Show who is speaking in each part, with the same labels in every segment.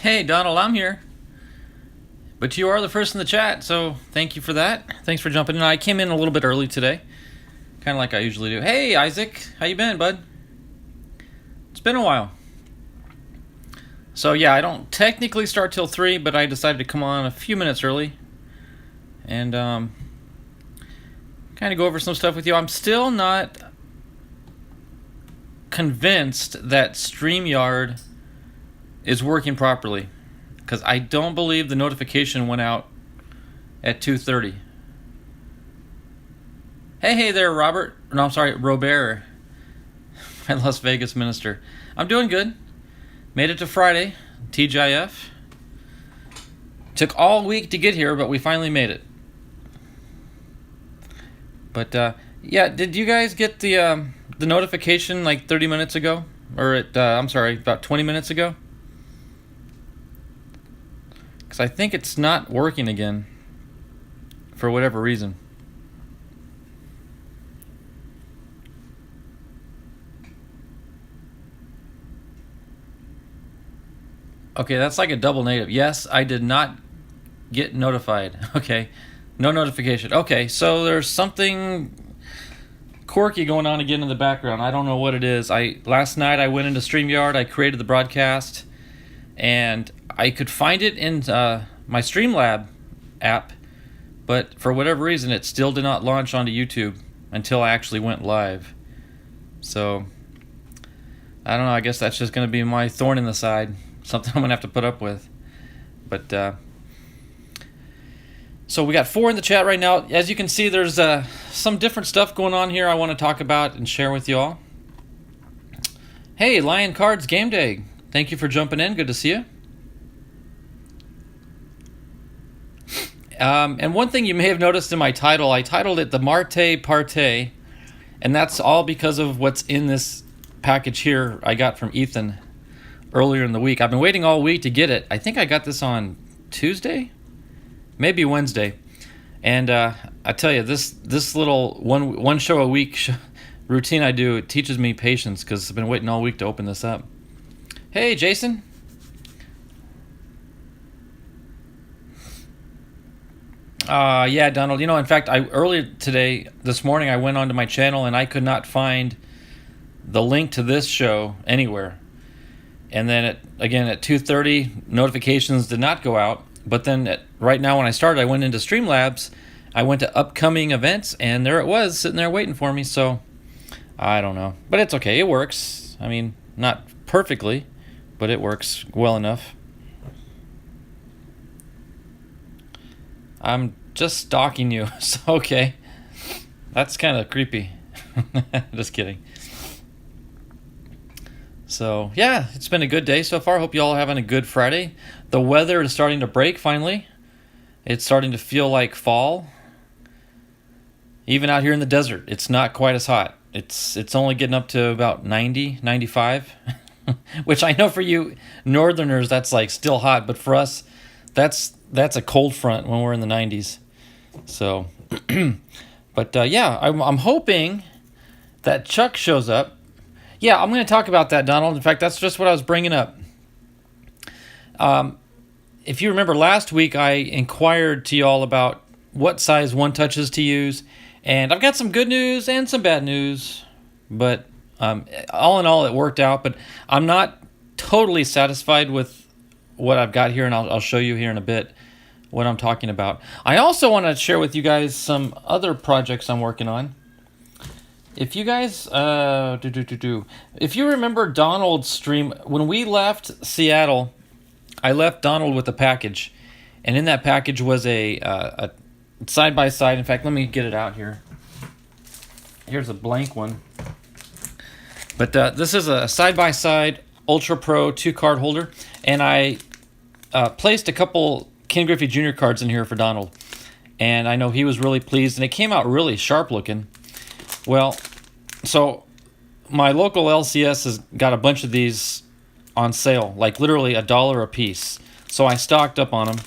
Speaker 1: Hey, Donald, I'm here. But you are the first in the chat, so thank you for that. Thanks for jumping in. I came in a little bit early today, kind of like I usually do. Hey, Isaac, how you been, bud? It's been a while. So yeah, I don't technically start till 3, but I decided to come on a few minutes early and kind of go over some stuff with you. I'm still not convinced that StreamYard is working properly, because I don't believe the notification went out at 2:30. Hey there, Robert. No, I'm sorry, Robert, my Las Vegas minister. I'm doing good. Made it to Friday, TGIF. Took all week to get here, but we finally made it. But yeah, did you guys get the notification like 30 minutes ago, or I'm sorry, about 20 minutes ago? Because I think it's not working again for whatever reason. Okay, that's like a double negative. Yes, I did not get notified. Okay, no notification. Okay, so there's something quirky going on again in the background. I don't know what it is. Last night I went into StreamYard, I created the broadcast, and I could find it in my Streamlab app, but for whatever reason it still did not launch onto YouTube until I actually went live. So I don't know, I guess that's just going to be my thorn in the side, something I'm going to have to put up with. But so we got 4 in the chat right now. As you can see, there's some different stuff going on here I want to talk about and share with you all. Hey, Lion Cards Game Day, thank you for jumping in. Good to see you. And one thing you may have noticed in my title, I titled it the MARTE PARTE, and that's all because of what's in this package here I got from Ethan earlier in the week. I've been waiting all week to get it. I think I got this on Tuesday, maybe Wednesday. And I tell you, this little one show a week routine I do, it teaches me patience, because I've been waiting all week to open this up. Hey, Jason. Yeah, Donald. You know, in fact, earlier this morning, I went onto my channel and I could not find the link to this show anywhere. And then again at 2:30, notifications did not go out. But then right now when I started, I went into Streamlabs. I went to upcoming events, and there it was sitting there waiting for me. So I don't know, but it's okay. It works. I mean, not perfectly, but it works well enough. I'm just stalking you. So, okay. That's kind of creepy. Just kidding. So, yeah, it's been a good day so far. Hope you all are having a good Friday. The weather is starting to break finally. It's starting to feel like fall. Even out here in the desert, it's not quite as hot. It's only getting up to about 90, 95. Which I know for you northerners, that's like still hot. But for us, that's a cold front when we're in the 90s. So, but yeah, I'm hoping that Chuck shows up. Yeah, I'm going to talk about that, Donald. In fact, that's just what I was bringing up. If you remember last week, I inquired to y'all about what size one touches to use, and I've got some good news and some bad news. But all in all, it worked out. But I'm not totally satisfied with what I've got here, and I'll show you here in a bit what I'm talking about. I also want to share with you guys some other projects I'm working on. If you guys, if you remember Donald's stream, when we left Seattle, I left Donald with a package, and in that package was a side-by-side. In fact, let me get it out here. Here's a blank one. But this is a side-by-side Ultra Pro 2-card holder, and I placed a couple Ken Griffey Jr. cards in here for Donald, and I know he was really pleased, and it came out really sharp looking. Well, so my local LCS has got a bunch of these on sale, like literally $1 a piece. So I stocked up on them,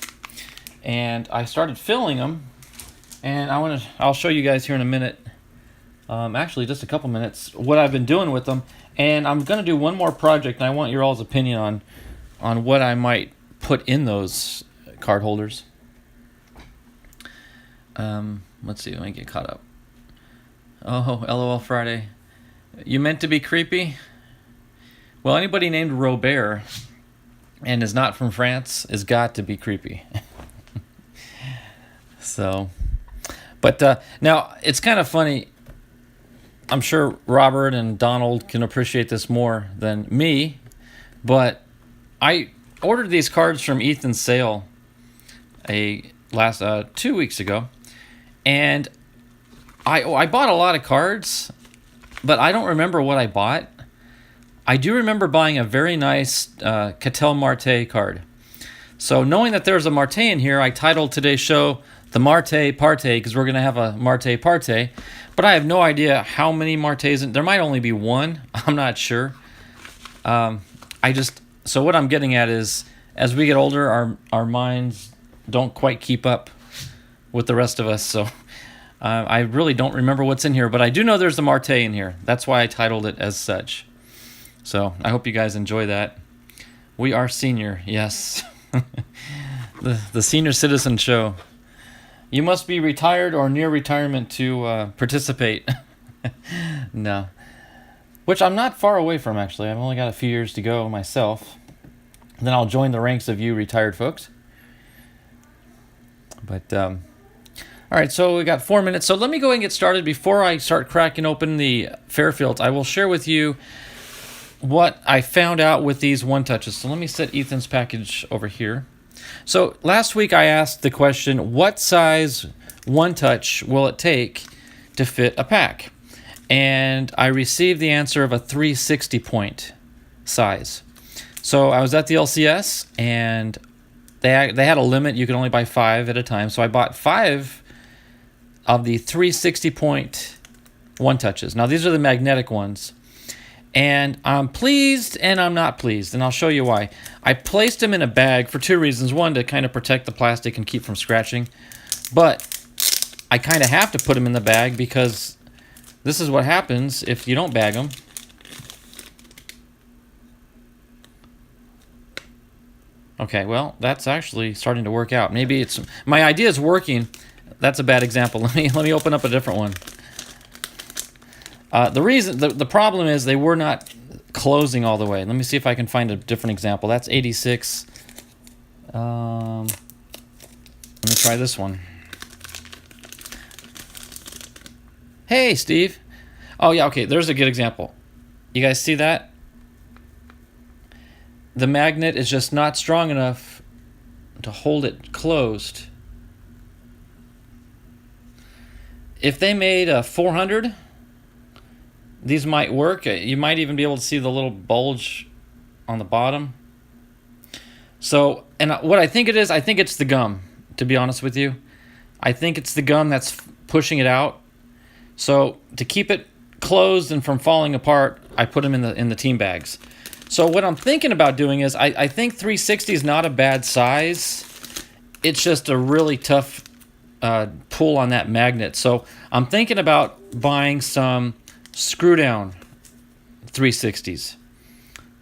Speaker 1: and I started filling them, and I'll show you guys here in a minute. Actually, just a couple minutes, what I've been doing with them. And I'm going to do one more project, and I want your all's opinion on what I might put in those card holders. Let's see, let me get caught up. Oh, LOL Friday. You meant to be creepy? Well, anybody named Robert and is not from France has got to be creepy. So, but now it's kind of funny. I'm sure Robert and Donald can appreciate this more than me, but I ordered these cards from Ethan's sale last 2 weeks ago, and I bought a lot of cards, but I don't remember what I bought. I do remember buying a very nice Cattell MARTE card. So knowing that there's a MARTE in here, I titled today's show the MARTE PARTE, because we're going to have a MARTE PARTE. But I have no idea how many MARTEs. There might only be one. I'm not sure. So what I'm getting at is, as we get older, our minds don't quite keep up with the rest of us. So I really don't remember what's in here. But I do know there's a MARTE in here. That's why I titled it as such. So I hope you guys enjoy that. We are senior, yes. the senior citizen show. You must be retired or near retirement to participate. No. Which I'm not far away from, actually. I've only got a few years to go myself. Then I'll join the ranks of you retired folks. But, all right, so we got 4 minutes. So let me go ahead and get started. Before I start cracking open the Fairfields, I will share with you what I found out with these one-touches. So let me set Ethan's package over here. So last week I asked the question, what size one-touch will it take to fit a pack? And I received the answer of a 360 point size. So I was at the LCS, and they had a limit. You could only buy 5 at a time. So I bought 5 of the 360 point one-touches. Now these are the magnetic ones. And I'm pleased and I'm not pleased, and I'll show you why. I placed them in a bag for 2 reasons. One, to kind of protect the plastic and keep from scratching. But I kind of have to put them in the bag because this is what happens if you don't bag them. Okay, well, that's actually starting to work out. Maybe it's my idea is working. That's a bad example. Let me open up a different one. The problem is they were not closing all the way. Let me see if I can find a different example. That's 86. Let me try this one. Hey, Steve. Oh, yeah, okay, there's a good example. You guys see that? The magnet is just not strong enough to hold it closed. If they made a 400... these might work. You might even be able to see the little bulge on the bottom. So, and what I think it is, I think it's the gum, to be honest with you. I think it's the gum that's pushing it out. So, to keep it closed and from falling apart, I put them in the team bags. So, what I'm thinking about doing is, I think 360 is not a bad size. It's just a really tough pull on that magnet. So, I'm thinking about buying some screw down 360s.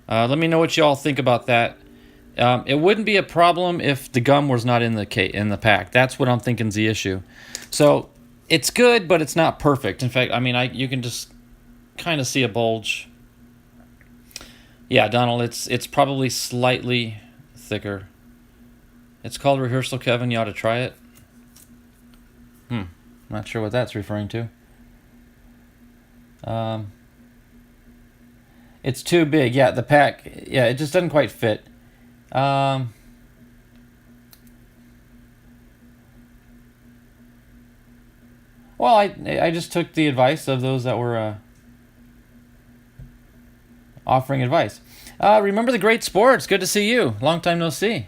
Speaker 1: Let me know what y'all think about that. It wouldn't be a problem if the gum was not in the pack. That's what I'm thinking is the issue. So it's good, but it's not perfect. In fact, I mean, you can just kind of see a bulge. Yeah, Donald, it's probably slightly thicker. It's called rehearsal, Kevin. You ought to try it. Not sure what that's referring to. It's too big. Yeah, the pack. Yeah, it just doesn't quite fit. Well, I just took the advice of those that were offering advice. Remember the great sports. Good to see you. Long time no see.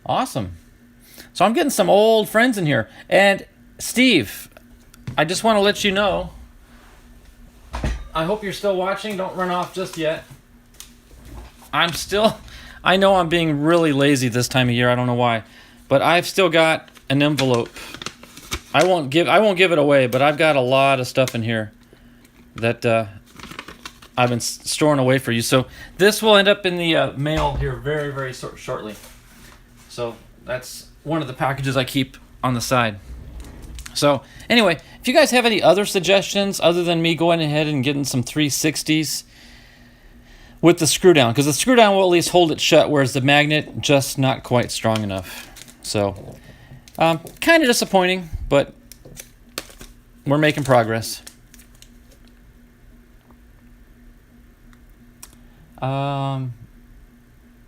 Speaker 1: Awesome. So I'm getting some old friends in here. And Steve, I just want to let you know, I hope you're still watching. Don't run off just yet. I know I'm being really lazy this time of year. I don't know why. But I've still got an envelope. I won't give it away, but I've got a lot of stuff in here that I've been storing away for you. So this will end up in the mail here very, very shortly. So that's one of the packages I keep on the side. So anyway, if you guys have any other suggestions other than me going ahead and getting some 360s with the screw down, because the screw down will at least hold it shut, whereas the magnet just not quite strong enough. So kind of disappointing, but we're making progress.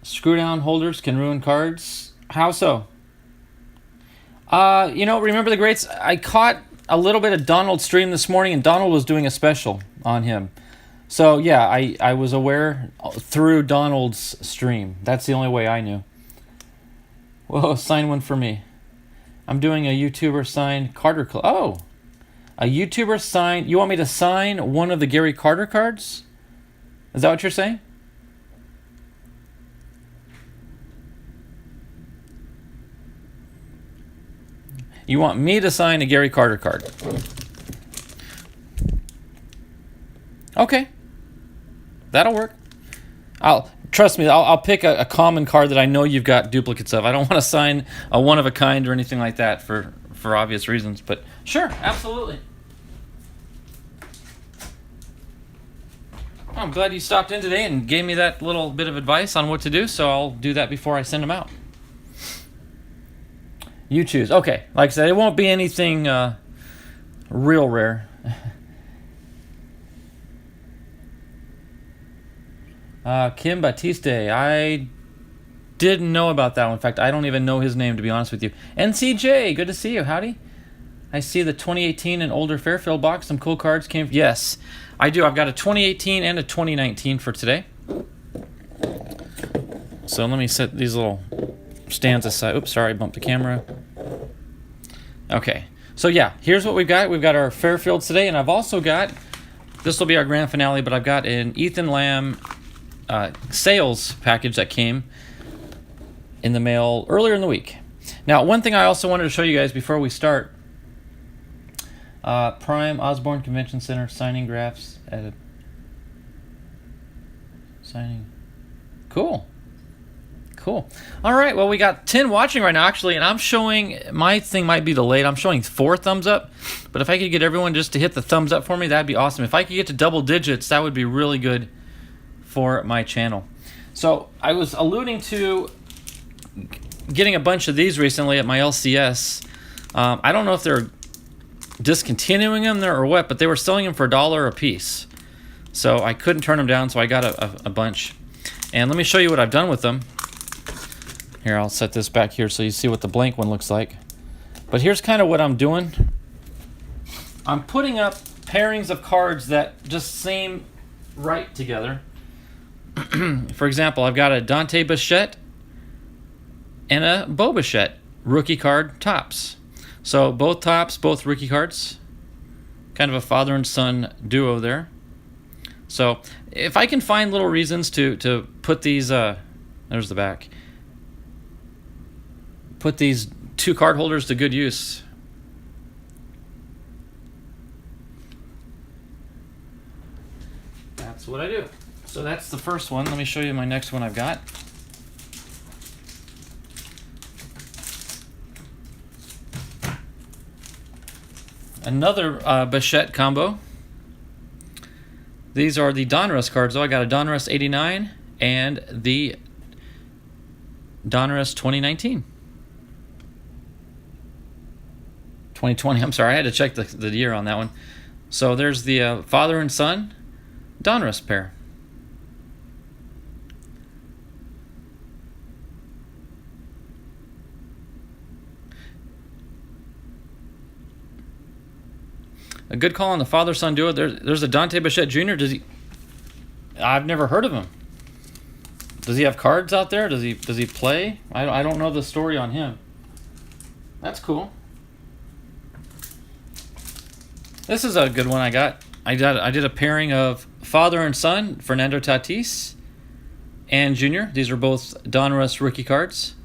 Speaker 1: Screw down holders can ruin cards. How so? Remember the greats? I caught a little bit of Donald's stream this morning, and Donald was doing a special on him. So yeah, I was aware through Donald's stream. That's the only way I knew. Whoa, sign one for me. I'm doing a YouTuber signed Carter. Oh, a YouTuber signed. You want me to sign one of the Gary Carter cards? Is that what you're saying? You want me to sign a Gary Carter card? Okay, that'll work. Trust me. I'll pick a common card that I know you've got duplicates of. I don't want to sign a one of a kind or anything like that for obvious reasons. But sure, absolutely. I'm glad you stopped in today and gave me that little bit of advice on what to do. So I'll do that before I send them out. You choose. Okay, like I said, it won't be anything real rare. Kim Batiste, I didn't know about that one. In fact, I don't even know his name, to be honest with you. NCJ, good to see you. Howdy. I see the 2018 and older Fairfield box. Some cool cards came. Yes, I do. I've got a 2018 and a 2019 for today. So let me set these little stands aside. Oops, sorry, I bumped the camera. Okay, so yeah, here's what we've got. We've got our Fairfields today, and I've also got, this will be our grand finale, but I've got an Ethan Lamb sales package that came in the mail earlier in the week. Now, one thing I also wanted to show you guys before we start, Prime Osborne Convention Center signing graphs at signing. Cool. All right, well, we got 10 watching right now, actually, and I'm showing, my thing might be delayed. I'm showing 4 thumbs up, but if I could get everyone just to hit the thumbs up for me, that'd be awesome. If I could get to double digits, that would be really good for my channel. So I was alluding to getting a bunch of these recently at my LCS. I don't know if they're discontinuing them there or what, but they were selling them for $1 a piece. So I couldn't turn them down, so I got a bunch. And let me show you what I've done with them. Here, I'll set this back here so you see what the blank one looks like. But here's kind of what I'm doing. I'm putting up pairings of cards that just seem right together. For example, I've got a Dante Bichette and a Bo Bichette rookie card tops. So both tops, both rookie cards. Kind of a father and son duo there. So if I can find little reasons to put these, there's the back. Put these 2 card holders to good use. That's what I do. So that's the first one. Let me show you my next one I've got. Another Bichette combo. These are the Donruss cards, though. I got a Donruss 89 and the Donruss 2019. 2020, I'm sorry, I had to check the year on that one. So there's the father and son Donruss pair. A good call on the father-son duo. There's a Dante Bichette Jr. I've never heard of him. Does he have cards out there? Does he play? I don't know the story on him. That's cool. This is a good one I got. I did a pairing of father and son, Fernando Tatis and Junior. These are both Donruss rookie cards.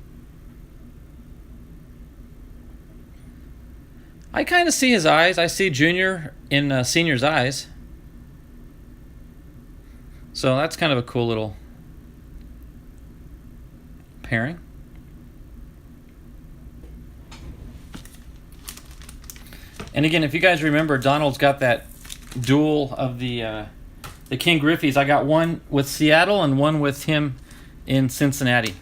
Speaker 1: I kind of see his eyes. I see Junior in Senior's eyes. So that's kind of a cool little pairing. And again, if you guys remember, Donald's got that duel of the King Griffies. I got one with Seattle and one with him in Cincinnati.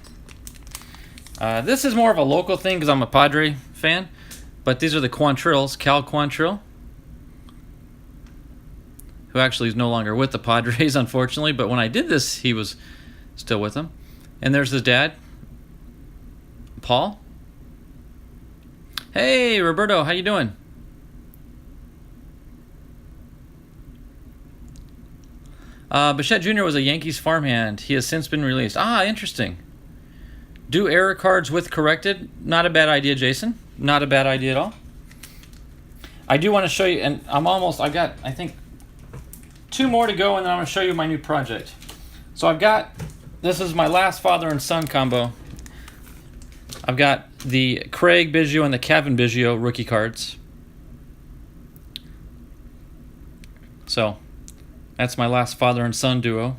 Speaker 1: This is more of a local thing because I'm a Padre fan. But these are the Quantrills, Cal Quantrill, who actually is no longer with the Padres, unfortunately. But when I did this, he was still with them. And there's his dad, Paul. Hey, Roberto, how you doing? Bichette Jr. was a Yankees farmhand. He has since been released. Ah, interesting. Do error cards with corrected? Not a bad idea, Jason. Not a bad idea at all. I do want to show you, and I got, I think, 2 more to go, and then I'm going to show you my new project. So this is my last father and son combo. I've got the Craig Biggio and the Kevin Biggio rookie cards. So, that's my last father and son duo.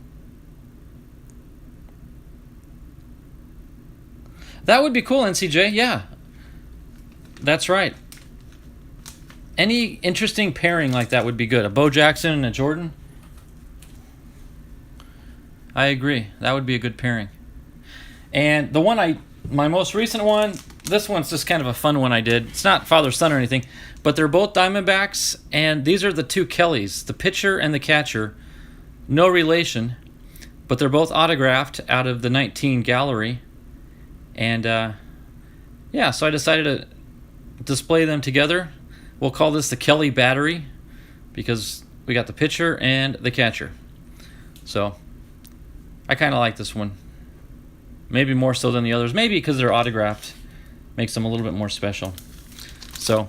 Speaker 1: That would be cool, NCJ. Yeah. That's right. Any interesting pairing like that would be good. A Bo Jackson and a Jordan. I agree. That would be a good pairing. And my most recent one, this one's just kind of a fun one I did. It's not father-son or anything, but they're both Diamondbacks, and these are the 2 Kellys, the pitcher and the catcher. No relation, but they're both autographed out of the 19 gallery. And, yeah, so I decided to display them together. We'll call this the Kelly Battery because we got the pitcher and the catcher. So, I kind of like this one. Maybe more so than the others. Maybe because they're autographed. Makes them a little bit more special. So,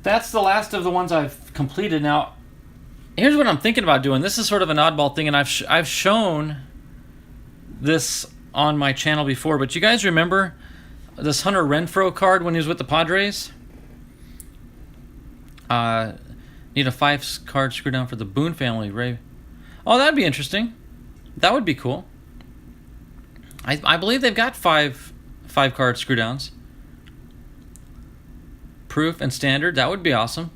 Speaker 1: that's the last of the ones I've completed. Now, here's what I'm thinking about doing. This is sort of an oddball thing, and I've shown this on my channel before, but you guys remember this Hunter Renfroe card when he was with the Padres? Need a 5-card screw down for the Boone family, Ray. Oh, that'd be interesting. That would be cool. I believe they've got 5-card screw downs. Proof and standard. That would be awesome.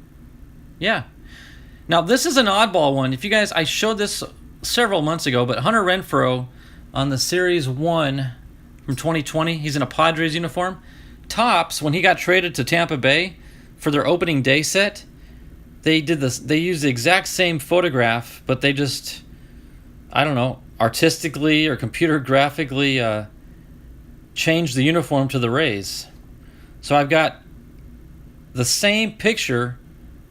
Speaker 1: Yeah. Now, this is an oddball one. If you guys, I showed this several months ago, but Hunter Renfroe on the Series 1 from 2020, he's in a Padres uniform. Topps, when he got traded to Tampa Bay for their opening day set, they did this. They used the exact same photograph, but they just, I don't know, artistically or computer graphically changed the uniform to the Rays. So I've got the same picture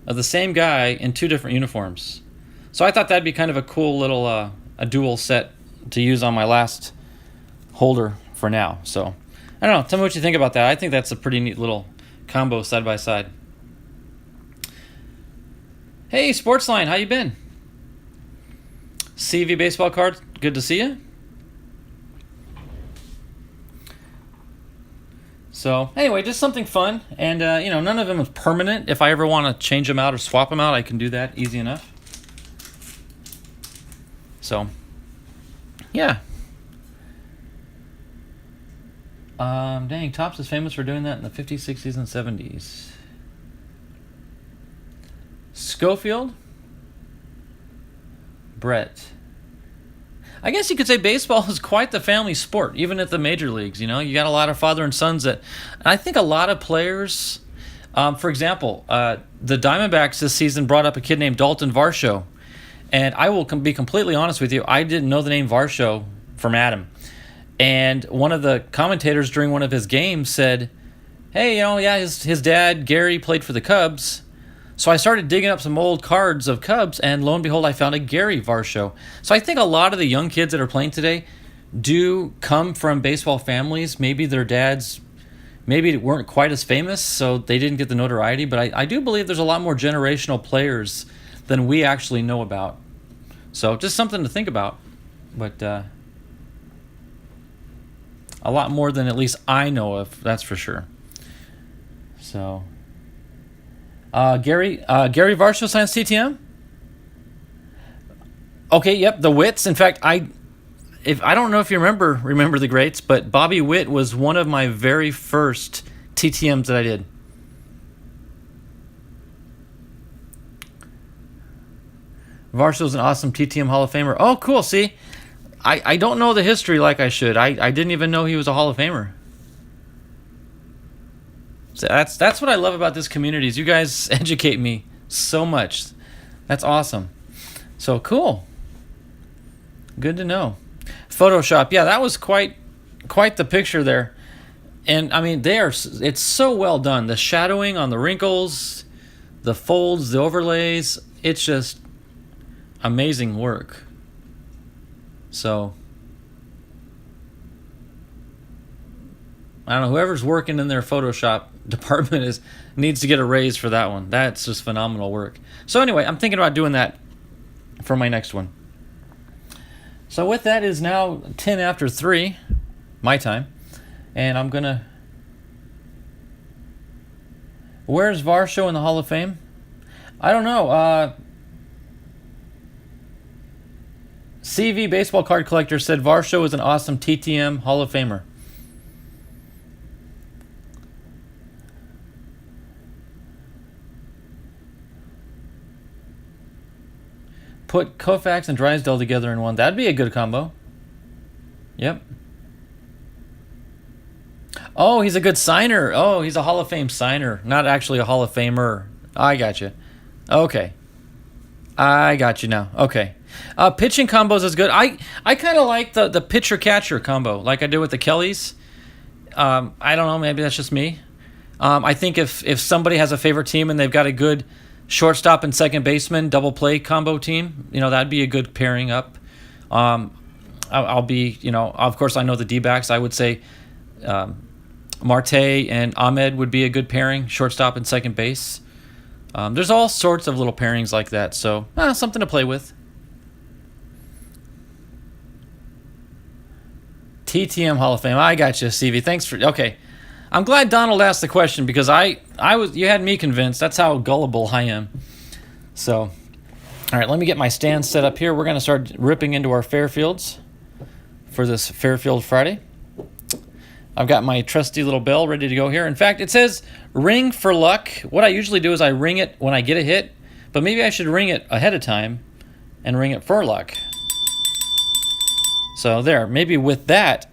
Speaker 1: of the same guy in 2 different uniforms. So I thought that'd be kind of a cool little a dual set to use on my last holder for now. So I don't know. Tell me what you think about that. I think that's a pretty neat little combo side by side. Hey, Sportsline, how you been? CV baseball card, good to see you. So anyway, just something fun, and none of them is permanent. If I ever want to change them out or swap them out, I can do that easy enough. So, yeah. Dang, Topps is famous for doing that in the 50s, 60s, and 70s. Schofield? Brett. I guess you could say baseball is quite the family sport, even at the major leagues. You got a lot of father and sons and I think a lot of players, for example, the Diamondbacks this season brought up a kid named Dalton Varsho. And I will be completely honest with you, I didn't know the name Varsho from Adam. And one of the commentators during one of his games said, hey, his dad, Gary, played for the Cubs. So I started digging up some old cards of Cubs, and lo and behold, I found a Gary Varsho. So I think a lot of the young kids that are playing today do come from baseball families. Maybe their dads weren't quite as famous, so they didn't get the notoriety. But I do believe there's a lot more generational players than we actually know about. So just something to think about. But a lot more than at least I know of, that's for sure. So... Gary Varsho signs TTM? Okay, yep, the Wits. In fact, I don't know if you remember the greats, but Bobby Witt was one of my very first TTMs that I did. Varshow's an awesome TTM Hall of Famer. Oh, cool. See, I don't know the history like I should. I didn't even know he was a Hall of Famer. So that's what I love about this community is you guys educate me so much. That's awesome. So cool. Good to know. Photoshop. Yeah, that was quite the picture there. And I mean, it's so well done. The shadowing on the wrinkles, the folds, the overlays, it's just amazing work. So I don't know, whoever's working in their Photoshop department needs to get a raise for that one. That's just phenomenal work. So anyway, I'm thinking about doing that for my next one. So with that is now 10 after 3, my time. And I'm going to... Where's Varsho in the Hall of Fame? I don't know. CV Baseball Card Collector said Varsho is an awesome TTM Hall of Famer. Put Koufax and Drysdale together in one. That'd be a good combo. Yep. Oh, he's a good signer. Oh, he's a Hall of Fame signer, not actually a Hall of Famer. I got you. Okay. I got you now. Okay. Pitching combos is good. I kind of like the pitcher-catcher combo, like I did with the Kellys. I don't know. Maybe that's just me. I think if somebody has a favorite team and they've got a good shortstop and second baseman double play combo team, that'd be a good pairing up. I'll be, of course I know the D-backs. I would say Marte and Ahmed would be a good pairing, shortstop and second base. There's all sorts of little pairings like that, so something to play with. TTM Hall of Fame. I got you, CV. Thanks for... Okay. I'm glad Donald asked the question because you had me convinced. That's how gullible I am. So, all right, let me get my stand set up here. We're going to start ripping into our Fairfields for this Fairfield Friday. I've got my trusty little bell ready to go here. In fact, it says ring for luck. What I usually do is I ring it when I get a hit, but maybe I should ring it ahead of time and ring it for luck. So there, maybe with that,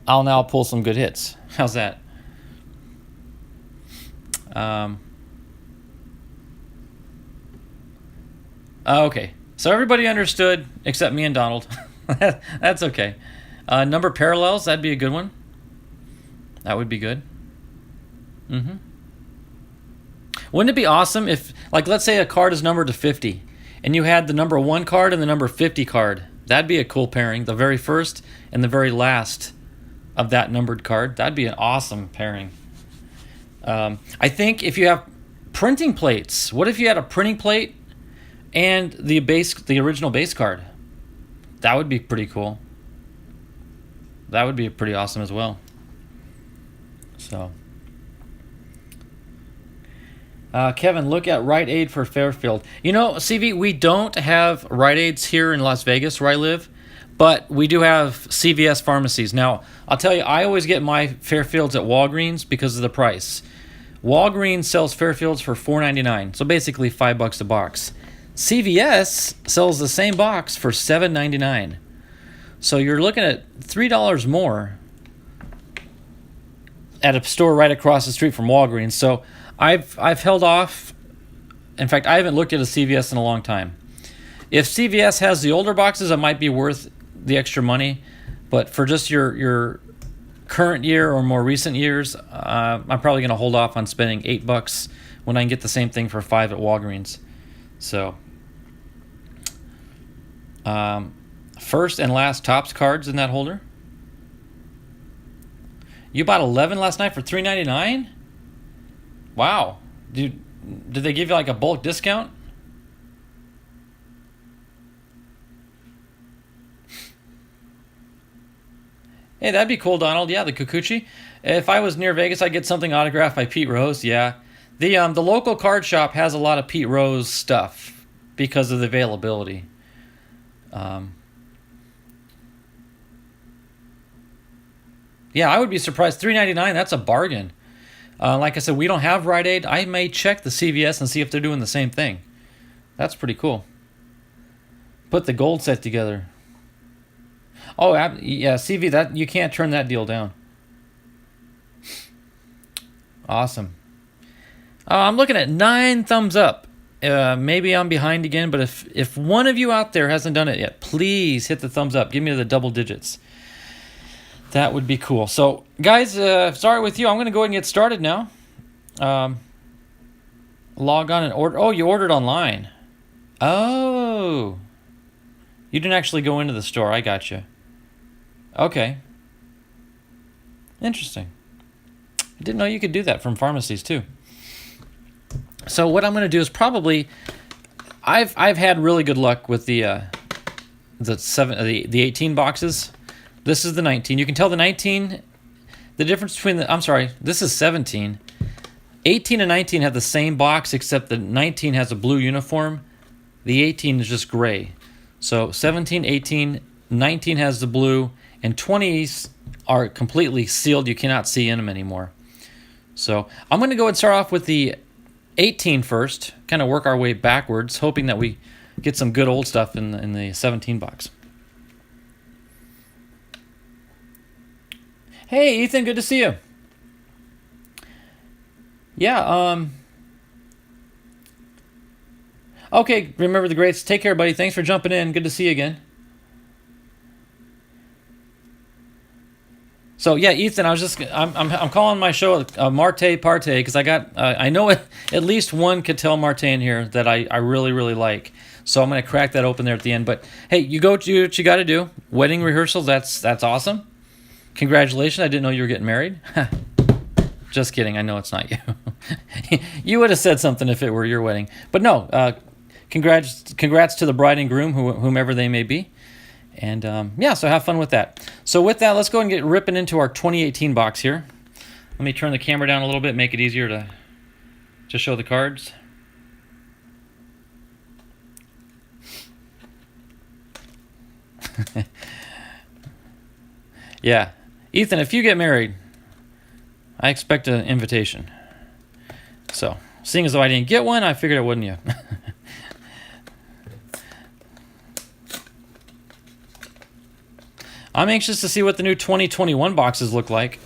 Speaker 1: I'll now pull some good hits. How's that? Okay, so everybody understood except me and Donald. That's okay. Number parallels, that'd be a good one. That would be good. Wouldn't it be awesome if, like, let's say a card is numbered to 50, and you had the number 1 card and the number 50 card. That'd be a cool pairing. The very first and the very last of that numbered card. That'd be an awesome pairing. I think if you have printing plates, what if you had a printing plate and the original base card? That would be pretty cool. That would be pretty awesome as well. So, Kevin, look at Rite Aid for Fairfield. CV, we don't have Rite Aids here in Las Vegas where I live, but we do have CVS pharmacies. Now, I'll tell you, I always get my Fairfields at Walgreens because of the price. Walgreens sells Fairfields for $4.99, so basically $5 a box. CVS sells the same box for $7.99. So you're looking at $3 more at a store right across the street from Walgreens. So I've held off. In fact, I haven't looked at a CVS in a long time. If CVS has the older boxes, it might be worth the extra money. But for just your current year or more recent years, I'm probably going to hold off on spending $8 when I can get the same thing for $5 at Walgreens. So, first and last Topps cards in that holder. You bought 11 last night for $3.99? Wow. Did they give you like a bulk discount? Hey, that'd be cool, Donald. Yeah, the Kikuchi. If I was near Vegas, I'd get something autographed by Pete Rose. Yeah. The local card shop has a lot of Pete Rose stuff because of the availability. Yeah, I would be surprised. $3.99, that's a bargain. Like I said, we don't have Rite Aid. I may check the CVS and see if they're doing the same thing. That's pretty cool. Put the gold set together. Oh, yeah, CV, that you can't turn that deal down. Awesome. I'm looking at 9 thumbs up. Maybe I'm behind again, but if one of you out there hasn't done it yet, please hit the thumbs up. Give me the double digits. That would be cool. So, guys, sorry with you. I'm going to go ahead and get started now. Log on and order. Oh, you ordered online. Oh. You didn't actually go into the store. I got you. Okay. Interesting. I didn't know you could do that from pharmacies too. So what I'm going to do is probably, I've had really good luck with the 18 boxes. This is the 19. You can tell the 19, the difference between the, I'm sorry, this is 17. 18 and 19 have the same box, except the 19 has a blue uniform. The 18 is just gray. So 17, 18, 19 has the blue, and 20s are completely sealed. You cannot see in them anymore. So I'm going to go and start off with the 18 first, kind of work our way backwards, hoping that we get some good old stuff in the 17 box. Hey, Ethan, good to see you. Yeah, okay, remember the greats. Take care, buddy. Thanks for jumping in. Good to see you again. So yeah, Ethan, I'm calling my show MARTE PARTE because I know at least one Cattell MARTE in here that I really like. So I'm gonna crack that open there at the end. But hey, you go do what you got to do. Wedding rehearsals, that's awesome. Congratulations! I didn't know you were getting married. Just kidding. I know it's not you. You would have said something if it were your wedding. But no, congrats to the bride and groom, whomever they may be. And yeah, so have fun with that. So with that, let's go and get ripping into our 2018 box here. Let me turn the camera down a little bit, make it easier to show the cards. Yeah. Ethan, if you get married, I expect an invitation. So, seeing as though I didn't get one, I figured I wouldn't you. I'm anxious to see what the new 2021 boxes look like.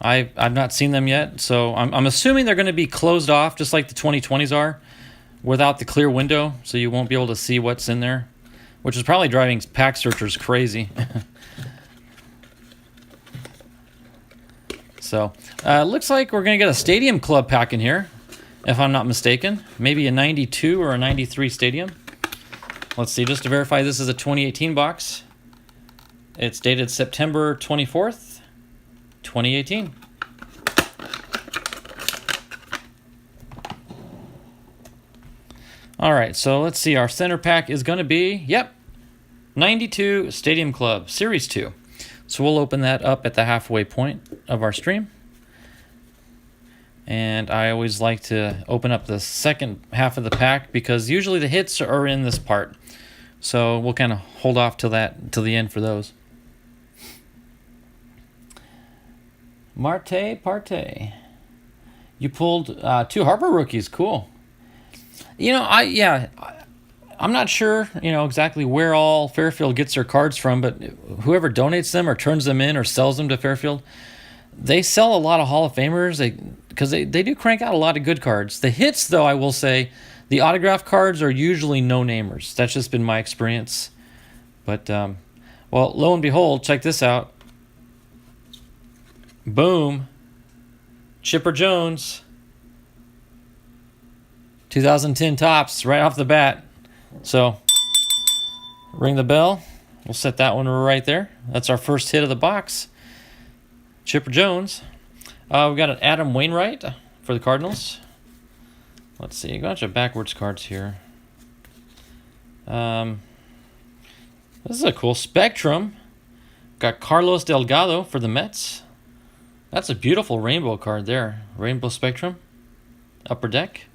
Speaker 1: I've not seen them yet, so I'm assuming they're going to be closed off just like the 2020s are, without the clear window, so you won't be able to see what's in there, which is probably driving pack searchers crazy. So, looks like we're going to get a Stadium Club pack in here, if I'm not mistaken. Maybe a 92 or a 93 Stadium. Let's see, just to verify this is a 2018 box. It's dated September 24th, 2018. All right, so let's see. Our center pack is going to be, 92 Stadium Club, Series 2. So we'll open that up at the halfway point of our stream. And I always like to open up the second half of the pack because usually the hits are in this part. So we'll kind of hold off till the end for those. MARTE PARTE. You pulled 2 Harper rookies. Cool. You know, I'm not sure, exactly where all Fairfield gets their cards from, but whoever donates them or turns them in or sells them to Fairfield, they sell a lot of Hall of Famers because they do crank out a lot of good cards. The hits, though, I will say, the autograph cards are usually no-namers. That's just been my experience. But, well, lo and behold, check this out. Boom. Chipper Jones. 2010 Topps right off the bat. So, ring the bell. We'll set that one right there. That's our first hit of the box. Chipper Jones. We've got an Adam Wainwright for the Cardinals. Let's see. A bunch of backwards cards here. This is a cool Spectrum. Got Carlos Delgado for the Mets. That's a beautiful rainbow card there. Rainbow Spectrum. Upper deck.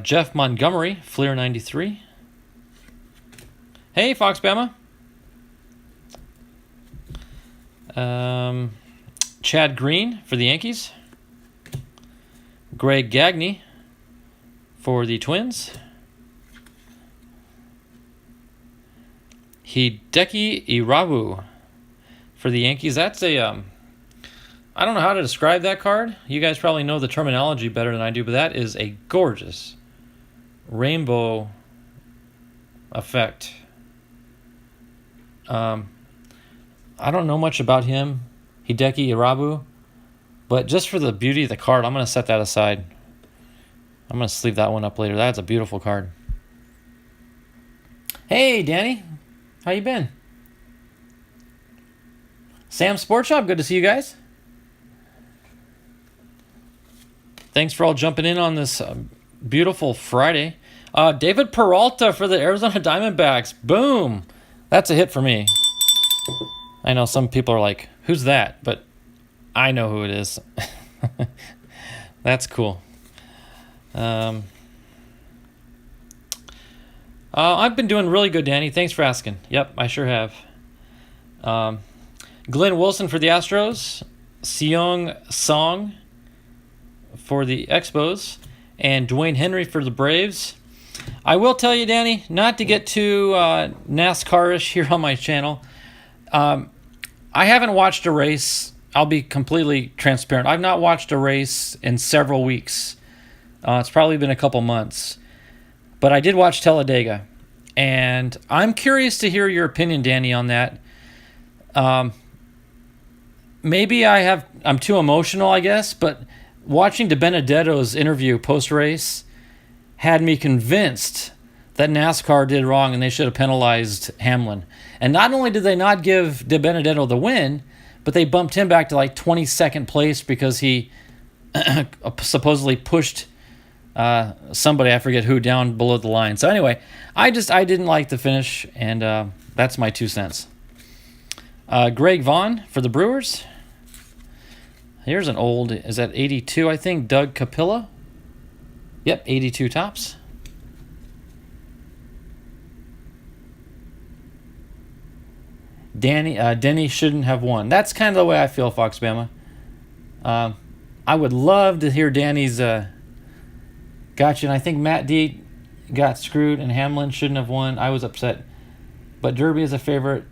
Speaker 1: Jeff Montgomery, Fleer 93. Hey, Fox Bama. Chad Green for the Yankees. Greg Gagne for the Twins. Hideki Irabu for the Yankees. That's a I don't know how to describe that card. You guys probably know the terminology better than I do, but that is a gorgeous rainbow effect. I don't know much about him, Hideki Irabu, but just for the beauty of the card, I'm going to set that aside. I'm going to sleeve that one up later. That's a beautiful card. Hey, Danny. How you been? Sam's Sports Shop, good to see you guys. Thanks for all jumping in on this beautiful Friday. David Peralta for the Arizona Diamondbacks. Boom. That's a hit for me. I know some people are like, who's that? But I know who it is. That's cool. I've been doing really good, Danny. Thanks for asking. Yep, I sure have. Glenn Wilson for the Astros. Seong Song for the Expos. And Dwayne Henry for the Braves. I will tell you, Danny, not to get too NASCAR-ish here on my channel. I haven't watched a race. I'll be completely transparent. I've not watched a race in several weeks. It's probably been a couple months. But I did watch Talladega. And I'm curious to hear your opinion, Danny, on that. Maybe I'm too emotional, I guess. But watching DiBenedetto's interview post-race had me convinced that NASCAR did wrong and they should have penalized Hamlin. And not only did they not give DiBenedetto the win, but they bumped him back to like 22nd place because he supposedly pushed somebody, I forget who, down below the line. So anyway, I didn't like the finish, and that's my 2 cents. Greg Vaughn for the Brewers. Here's an old, is that 82, I think, Doug Capilla? Yep, 82 tops. Denny shouldn't have won. That's kind of the way I feel, Fox Bama. I would love to hear Danny's gotcha, and I think Matt D got screwed and Hamlin shouldn't have won. I was upset. But Derby is a favorite.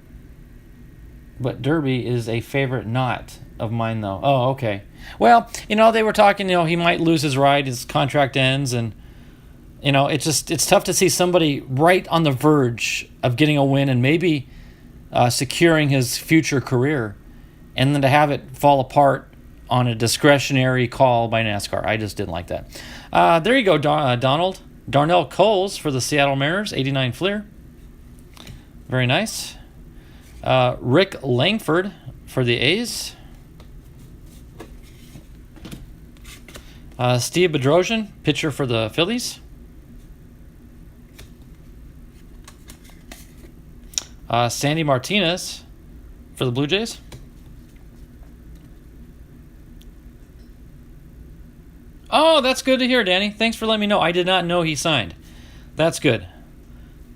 Speaker 1: But Derby is a favorite not of mine, though. Oh, okay. Well, they were talking, he might lose his ride, his contract ends, and, it's tough to see somebody right on the verge of getting a win and maybe securing his future career, and then to have it fall apart on a discretionary call by NASCAR. I just didn't like that. There you go, Donald. Darnell Coles for the Seattle Mariners, 89 Fleer. Very nice. Rick Langford for the A's. Steve Bedrosian, pitcher for the Phillies. Sandy Martinez for the Blue Jays. Oh, that's good to hear, Danny. Thanks for letting me know. I did not know he signed. That's good.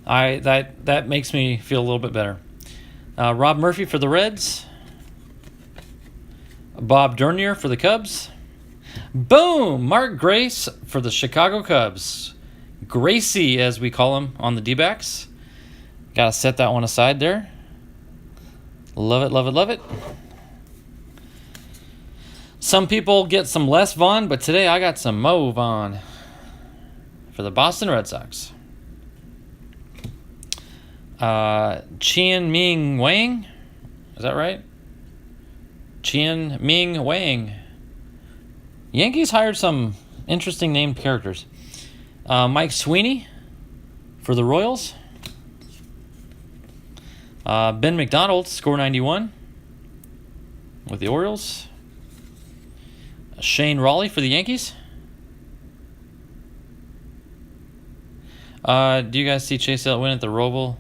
Speaker 1: That makes me feel a little bit better. Rob Murphy for the Reds. Bob Dernier for the Cubs. Boom! Mark Grace for the Chicago Cubs. Gracie, as we call him on the D-backs. Got to set that one aside there. Love it, love it, love it. Some people get some less Vaughn, but today I got some Mo Vaughn for the Boston Red Sox. Chien Ming Wang. Is that right? Chien Ming Wang. Yankees hired some interesting named characters. Mike Sweeney for the Royals. Ben McDonald, score 91 with the Orioles. Shane Raleigh for the Yankees. Do you guys see Chase Elliott win at the Roval?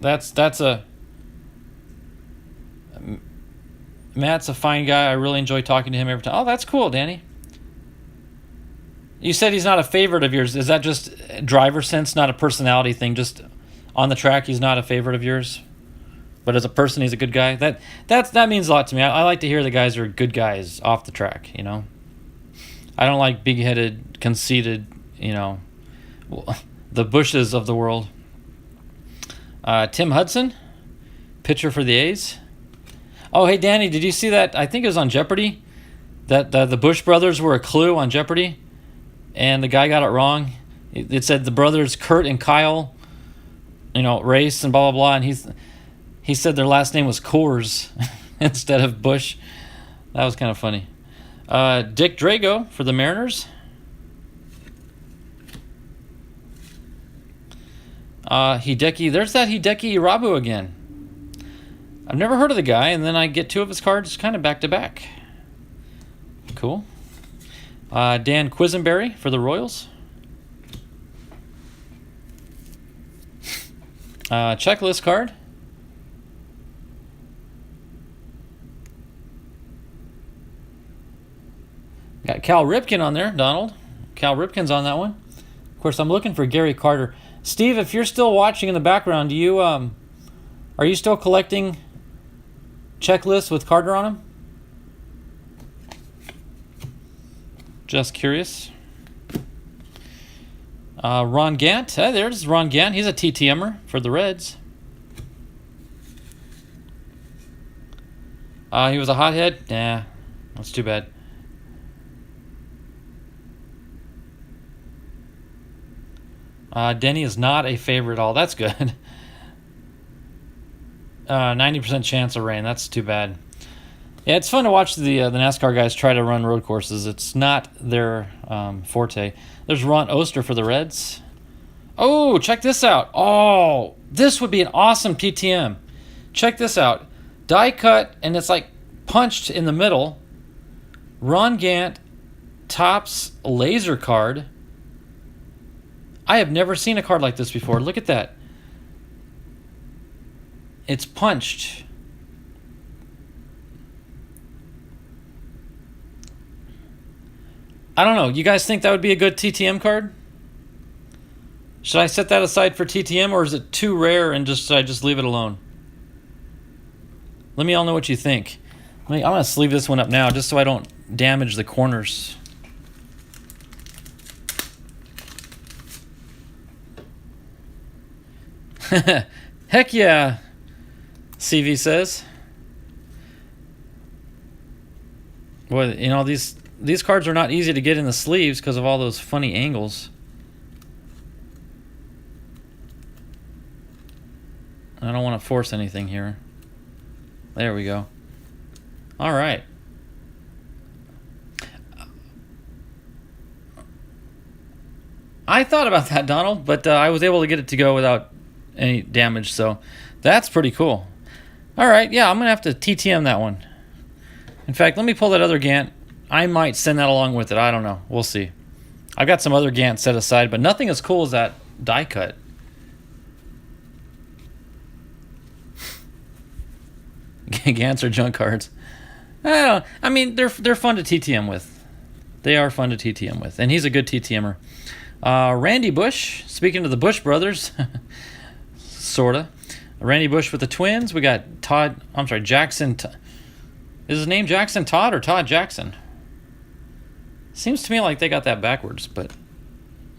Speaker 1: That's a Matt's a fine guy. I really enjoy talking to him every time. Oh, that's cool, Danny. You said he's not a favorite of yours. Is that just driver sense, not a personality thing? Just on the track, he's not a favorite of yours? But as a person, he's a good guy? That means a lot to me. I like to hear the guys are good guys off the track, I don't like big-headed, conceited, the Bushes of the world. Tim Hudson, pitcher for the A's. Oh, hey, Danny, did you see that? I think it was on Jeopardy. That the Bush brothers were a clue on Jeopardy, and the guy got it wrong. It said the brothers Kurt and Kyle, race and blah blah blah, and he said their last name was Coors instead of Bush. That was kind of funny. Dick Drago for the Mariners. Hideki, there's that Hideki Irabu again. I've never heard of the guy, and then I get two of his cards kind of back to back. Cool. Dan Quisenberry for the Royals. Checklist card. Got Cal Ripken on there, Donald. Cal Ripken's on that one. Of course, I'm looking for Gary Carter. Steve, if you're still watching in the background, are you still collecting checklists with Carter on them? Just curious. Ron Gant. Hey, there's Ron Gant. He's a TTMer for the Reds. He was a hothead. Nah, that's too bad. Denny is not a favorite at all. That's good. 90% chance of rain. That's too bad. Yeah, it's fun to watch the NASCAR guys try to run road courses. It's not their forte. There's Ron Oster for the Reds. Oh, check this out. Oh, this would be an awesome PTM. Check this out. Die cut, and it's like punched in the middle. Ron Gant, Topps laser card. I have never seen a card like this before. Look at that. It's punched. I don't know. You guys think that would be a good TTM card? Should I set that aside for TTM, or is it too rare and should I just leave it alone? Let me all know what you think. I'm going to sleeve this one up now just so I don't damage the corners. Heck yeah, CV says. Well, these cards are not easy to get in the sleeves because of all those funny angles. I don't want to force anything here. There we go. All right. I thought about that, Donald, but I was able to get it to go without any damage, so that's pretty cool. All right, yeah, I'm going to have to TTM that one. In fact, let me pull that other Gant. I might send that along with it. I don't know. We'll see. I've got some other Gant set aside, but nothing as cool as that die cut. Gants are junk cards. I mean, they're fun to TTM with. They are fun to TTM with, and he's a good TTMer. Randy Bush, speaking of the Bush brothers, sorta. Randy Bush with the Twins. We got Jackson. Is his name Jackson Todd or Todd Jackson? Seems to me like they got that backwards, but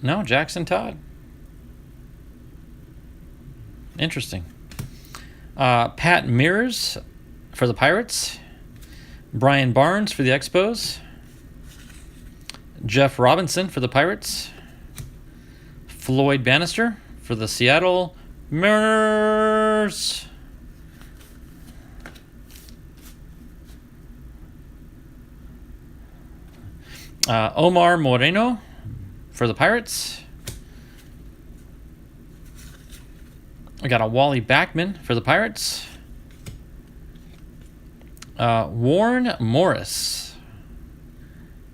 Speaker 1: no, Jackson Todd. Interesting. Pat Mears for the Pirates. Brian Barnes for the Expos. Jeff Robinson for the Pirates. Floyd Bannister for the Seattle Mariners. Omar Moreno for the Pirates. We got a Wally Backman for the Pirates. Warren Morris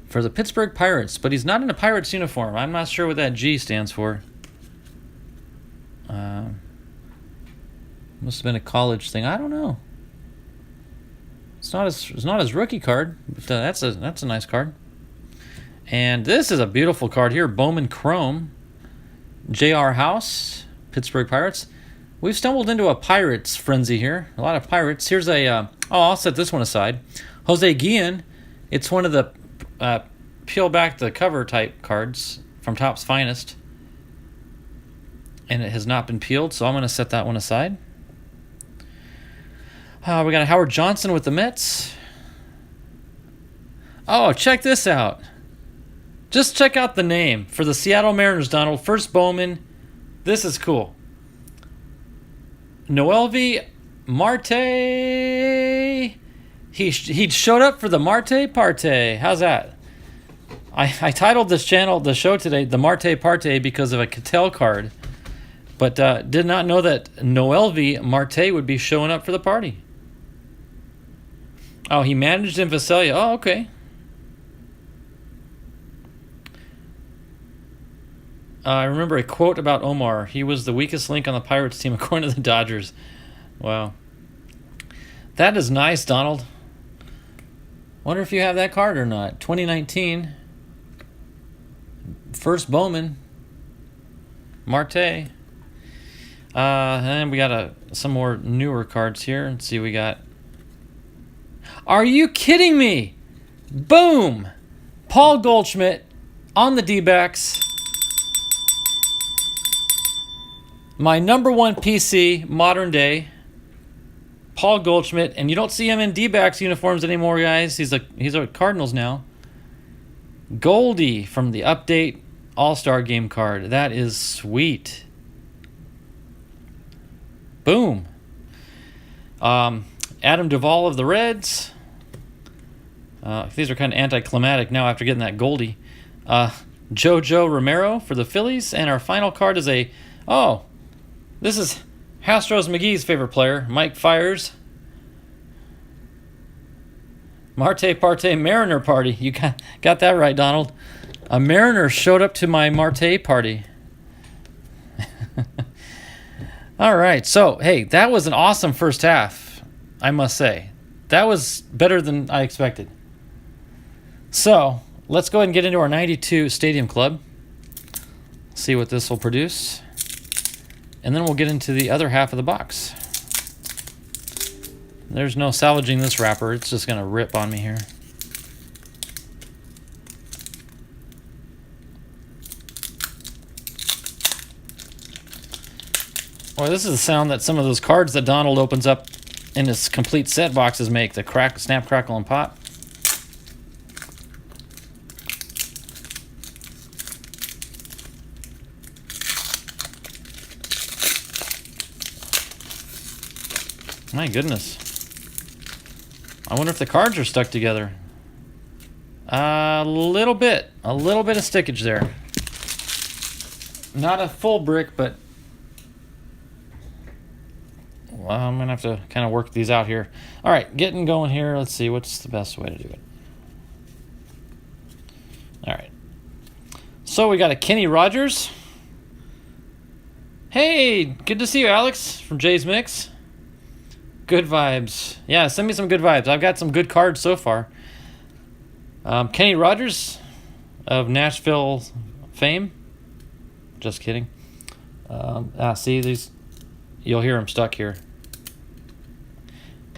Speaker 1: for the Pittsburgh Pirates, but he's not in a Pirates uniform. I'm not sure what that G stands for. Must have been a college thing. I don't know. It's not his rookie card, but that's a nice card. And this is a beautiful card here, Bowman Chrome. J.R. House, Pittsburgh Pirates. We've stumbled into a Pirates frenzy here. A lot of Pirates. Here's I'll set this one aside. Jose Guillen. It's one of the peel back the cover type cards from Topps Finest. and it has not been peeled, so I'm going to set that one aside. We got a Howard Johnson with the Mets. Oh, check this out. Just check out the name for the Seattle Mariners, Donald. First Bowman. This is cool. Noelvi Marte. He showed up for the Marte Parte. How's that? I titled the show today, the Marte Parte, because of a Cattell card. But did not know that Noelvi Marte would be showing up for the party. Oh, he managed in Visalia. Oh, okay. I remember a quote about Omar. He was the weakest link on the Pirates team, according to the Dodgers. Wow. That is nice, Donald. Wonder if you have that card or not. 2019. First Bowman. Marte. And we got some more newer cards here. Let's see what we got. Are you kidding me? Boom! Paul Goldschmidt on the D-backs. My number one PC, modern day, Paul Goldschmidt, and you don't see him in D-backs uniforms anymore, guys. He's a Cardinals now. Goldie from the update All-Star Game card. That is sweet. Boom. Adam Duvall of the Reds. These are kind of anticlimactic now after getting that Goldie. JoJo Romero for the Phillies, and our final card is this is Astros McGee's favorite player, Mike Fiers. Marte Parte Mariner Party. You got that right, Donald. A Mariner showed up to my Marte party. All right, so, hey, that was an awesome first half, I must say. That was better than I expected. So, let's go ahead and get into our 92 Stadium Club. See what this will produce. And then we'll get into the other half of the box. There's no salvaging this wrapper. It's just going to rip on me here. Well, this is the sound that some of those cards that Donald opens up in his complete set boxes make. The snap, crackle, and pop. My goodness. I wonder if the cards are stuck together. A little bit of stickage there. Not a full brick, but well, I'm gonna have to kind of work these out here. All right, getting going here. Let's see what's the best way to do it. All right. So we got a Kenny Rogers. Hey, good to see you, Alex from Jay's Mix. Good vibes. Yeah, send me some good vibes. I've got some good cards so far. Kenny Rogers of Nashville fame. Just kidding. See, these, you'll hear them stuck here.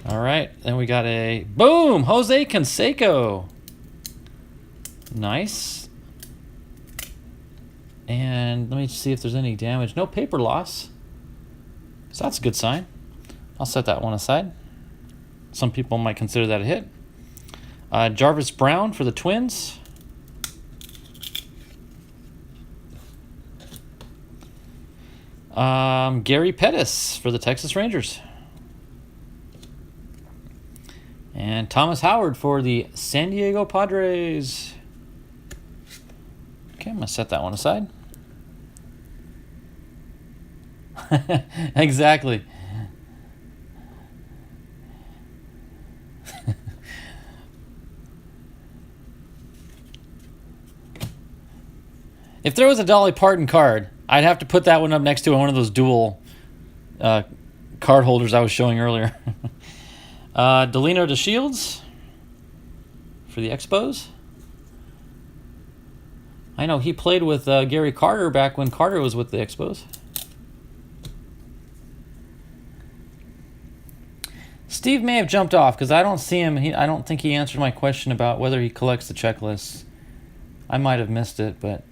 Speaker 1: All right, then we got a boom, Jose Canseco. Nice. And let me see if there's any damage. No paper loss. So that's a good sign. I'll set that one aside. Some people might consider that a hit. Jarvis Brown for the Twins. Gary Pettis for the Texas Rangers. And Thomas Howard for the San Diego Padres. Okay, I'm going to set that one aside. Exactly. If there was a Dolly Parton card, I'd have to put that one up next to one of those dual card holders I was showing earlier. Delino DeShields for the Expos. I know he played with Gary Carter back when Carter was with the Expos. Steve may have jumped off because I don't see him. I don't think he answered my question about whether he collects the checklists. I might have missed it, but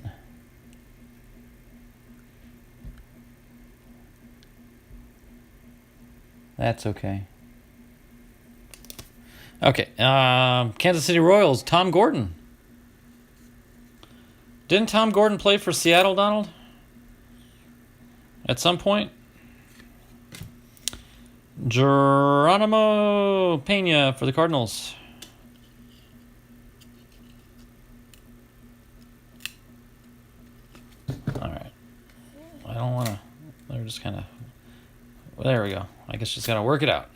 Speaker 1: That's okay. Okay. Kansas City Royals, Tom Gordon. Didn't Tom Gordon play for Seattle, Donald? At some point? Geronimo Pena for the Cardinals. All right. I don't want to... They're just kind of... Well, there we go. I guess just got to work it out.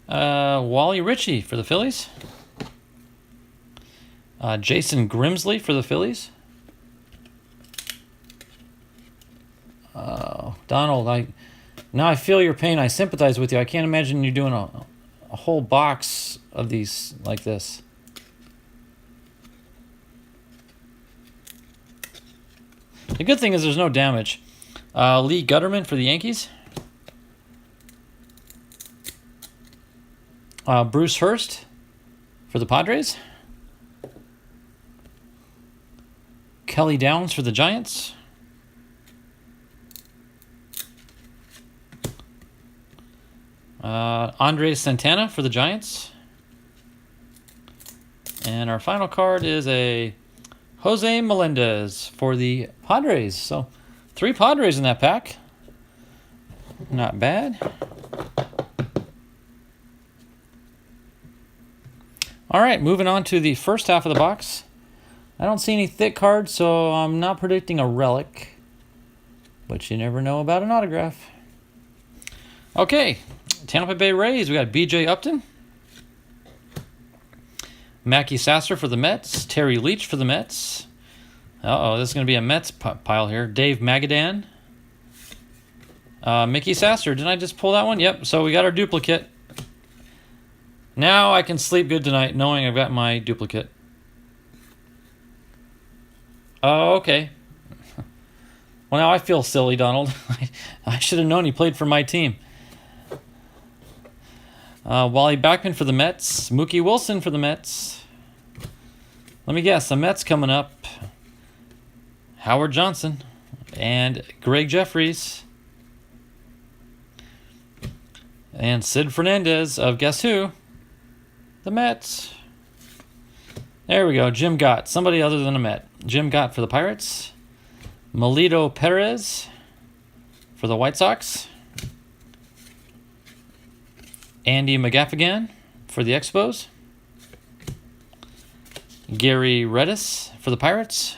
Speaker 1: Wally Ritchie for the Phillies. Jason Grimsley for the Phillies. Donald, now I feel your pain. I sympathize with you. I can't imagine you doing a whole box of these like this. The good thing is there's no damage. Lee Gutterman for the Yankees. Bruce Hurst for the Padres. Kelly Downs for the Giants. Andres Santana for the Giants. And our final card is a Jose Melendez for the Padres. So 3 Padres in that pack. Not bad. All right, moving on to the first half of the box. I don't see any thick cards, so I'm not predicting a relic. But you never know about an autograph. Okay, Tampa Bay Rays. We got B.J. Upton. Mackie Sasser for the Mets. Terry Leach for the Mets. Uh-oh, this is going to be a Mets pile here. Dave Magadan. Mickey Sasser. Didn't I just pull that one? Yep, so we got our duplicate. Now I can sleep good tonight knowing I've got my duplicate. Oh, okay. Well, now I feel silly, Donald. I should have known he played for my team. Wally Backman for the Mets. Mookie Wilson for the Mets. Let me guess. The Mets coming up. Howard Johnson. And Greg Jeffries. And Sid Fernandez of guess who? The Mets. There we go. Jim Gott. Somebody other than a Met. Jim Gott for the Pirates. Melito Perez for the White Sox. Andy McGaffigan for the Expos. Gary Redis for the Pirates.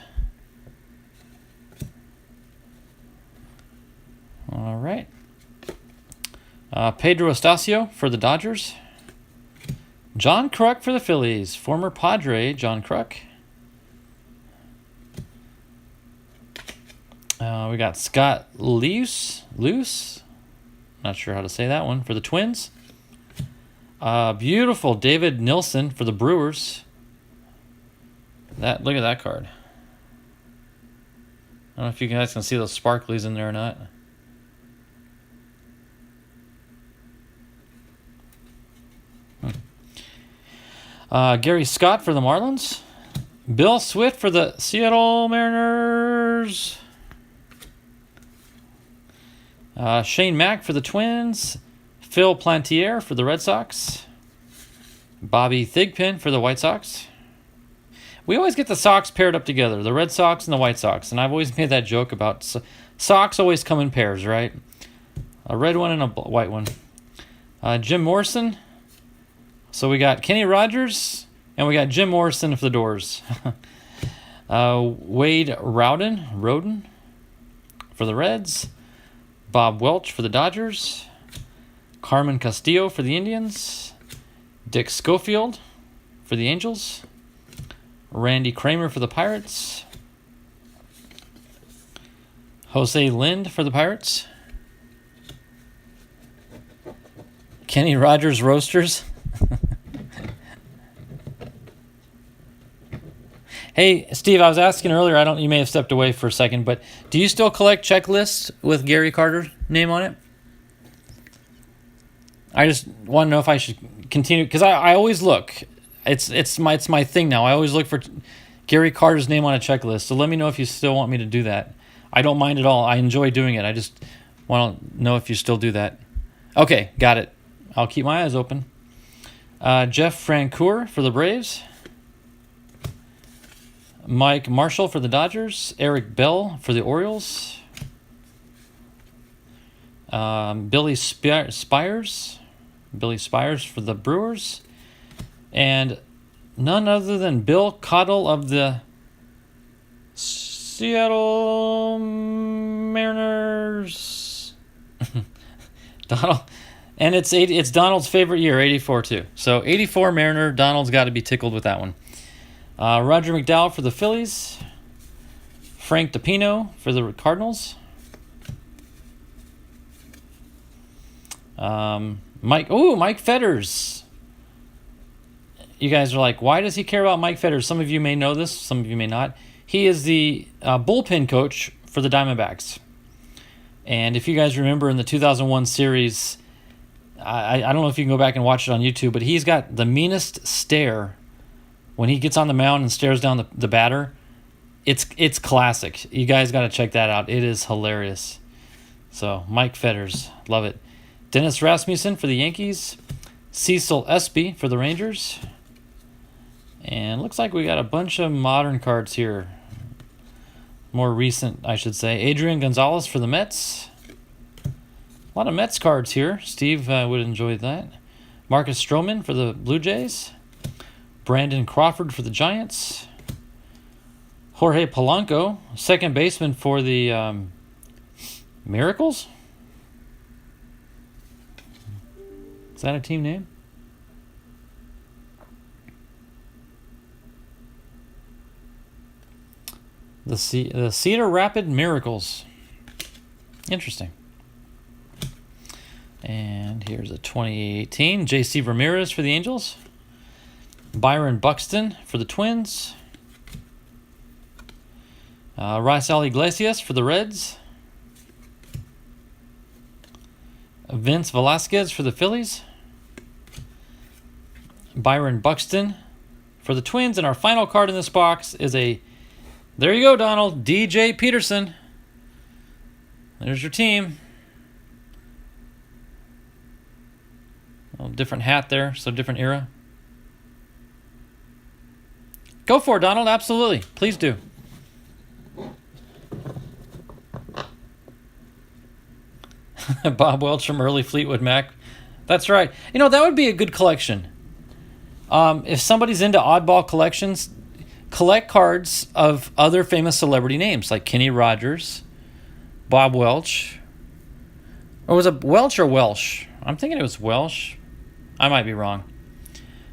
Speaker 1: All right. Pedro Estacio for the Dodgers. John Kruk for the Phillies. Former Padre John Kruk. We got Scott Luce. Not sure how to say that one. For the Twins. Beautiful David Nilsson for the Brewers. Look at that card. I don't know if you guys can see those sparklies in there or not. Gary Scott for the Marlins. Bill Swift for the Seattle Mariners. Shane Mack for the Twins. Phil Plantier for the Red Sox. Bobby Thigpen for the White Sox. We always get the Sox paired up together, the Red Sox and the White Sox. And I've always made that joke about Sox always come in pairs, right? A red one and a white one. Jim Morrison. So we got Kenny Rogers and we got Jim Morrison for the Doors. Wade Roden for the Reds. Bob Welch for the Dodgers. Carmen Castillo for the Indians. Dick Schofield for the Angels. Randy Kramer for the Pirates. Jose Lind for the Pirates. Kenny Rogers Roasters. Hey, Steve, I was asking earlier, you may have stepped away for a second, but do you still collect checklists with Gary Carter's name on it? I just want to know if I should continue, because I always look. It's my thing now. I always look for Gary Carter's name on a checklist. So let me know if you still want me to do that. I don't mind at all. I enjoy doing it. I just want to know if you still do that. Okay, got it. I'll keep my eyes open. Jeff Francoeur for the Braves. Mike Marshall for the Dodgers. Eric Bell for the Orioles. Billy Spires. Billy Spires for the Brewers. And none other than Bill Cottle of the Seattle Mariners. Donald. And it's Donald's favorite year, 84 too. So 84 Mariner. Donald's got to be tickled with that one. Roger McDowell for the Phillies. Frank DePino for the Cardinals. Mike Fetters. You guys are like, why does he care about Mike Fetters? Some of you may know this, some of you may not. He is the bullpen coach for the Diamondbacks. And if you guys remember in the 2001 series, I don't know if you can go back and watch it on YouTube, but he's got the meanest stare when he gets on the mound and stares down the batter. It's classic. You guys got to check that out. It is hilarious. So, Mike Fetters, love it. Dennis Rasmussen for the Yankees. Cecil Espy for the Rangers. And looks like we got a bunch of modern cards here. More recent, I should say. Adrian Gonzalez for the Mets. A lot of Mets cards here. Steve would enjoy that. Marcus Stroman for the Blue Jays. Brandon Crawford for the Giants. Jorge Polanco, second baseman for the Miracles. Is that a team name? The Cedar Rapid Miracles. Interesting. And here's a 2018. J.C. Ramirez for the Angels. Byron Buxton for the Twins. Raisel Iglesias for the Reds. Vince Velasquez for the Phillies. Byron Buxton for the Twins. And our final card in this box is a... There you go, Donald. DJ Peterson. There's your team. A little different hat there, so different era. Go for it, Donald. Absolutely. Please do. Bob Welch from early Fleetwood Mac. That's right. You know, that would be a good collection. If somebody's into oddball collections, collect cards of other famous celebrity names like Kenny Rogers, Bob Welch. Or was it Welch or Welsh? I'm thinking it was Welsh. I might be wrong.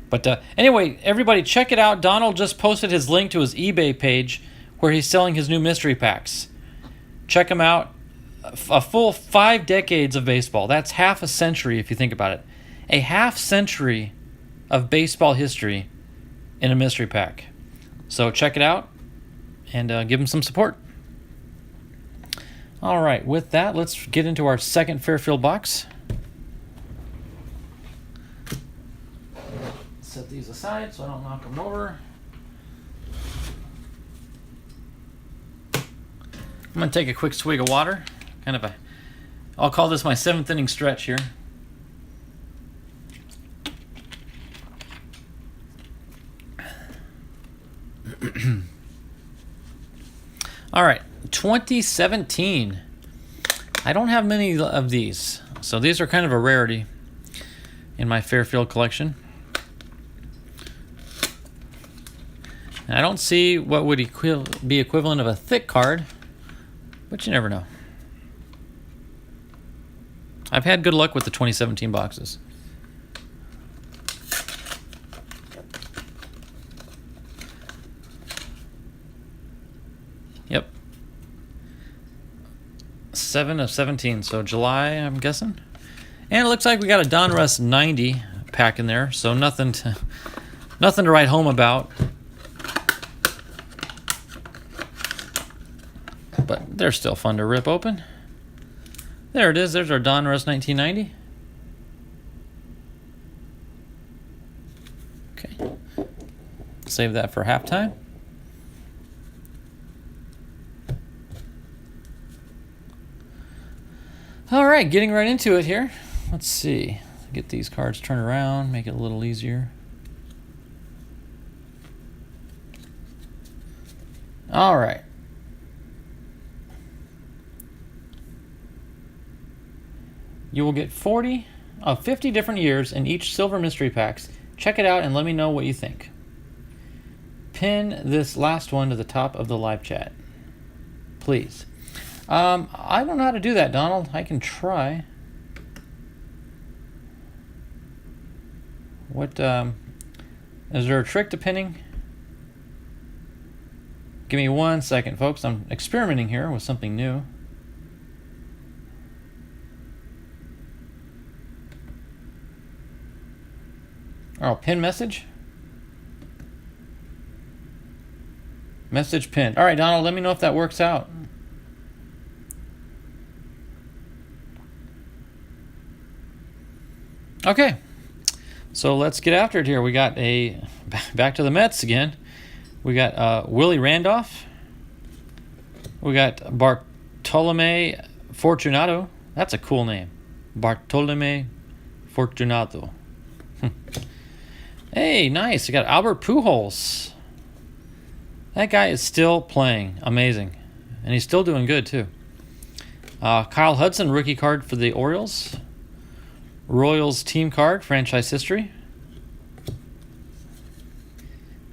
Speaker 1: But anyway, everybody check it out. Donald just posted his link to his eBay page where he's selling his new mystery packs. Check them out. A full 5 decades of baseball. That's half a century if you think about it. A half century of baseball history in a mystery pack. So check it out and give him some support. All right, with that, let's get into our second Fairfield box. Set these aside so I don't knock them over. I'm going to take a quick swig of water. I'll call this my 7th inning stretch here. All right, 2017. I don't have many of these, so these are kind of a rarity in my Fairfield collection. And I don't see what would be equivalent of a thick card, but you never know. I've had good luck with the 2017 boxes. Yep. 7 of 17, so July, I'm guessing. And it looks like we got a Donruss 90 pack in there, so nothing to write home about. But they're still fun to rip open. There it is. There's our Donruss 1990. Okay. Save that for halftime. All right, getting right into it here. let's see. Get these cards turned around, make it a little easier. All right. You will get 40 of 50 different years in each silver mystery packs. Check it out and let me know what you think. Pin this last one to the top of the live chat, please. I don't know how to do that, Donald. I can try. What, is there a trick to pinning? Give me 1 second, folks. I'm experimenting here with something new. Oh, pin message? Message pinned. All right, Donald, let me know if that works out. Okay. So let's get after it here. We got back to the Mets again. We got Willie Randolph. We got Bartolome Fortunato. That's a cool name. Bartolome Fortunato. Hey, nice. We got Albert Pujols. That guy is still playing. Amazing. And he's still doing good, too. Kyle Hudson, rookie card for the Orioles. Royals team card, franchise history.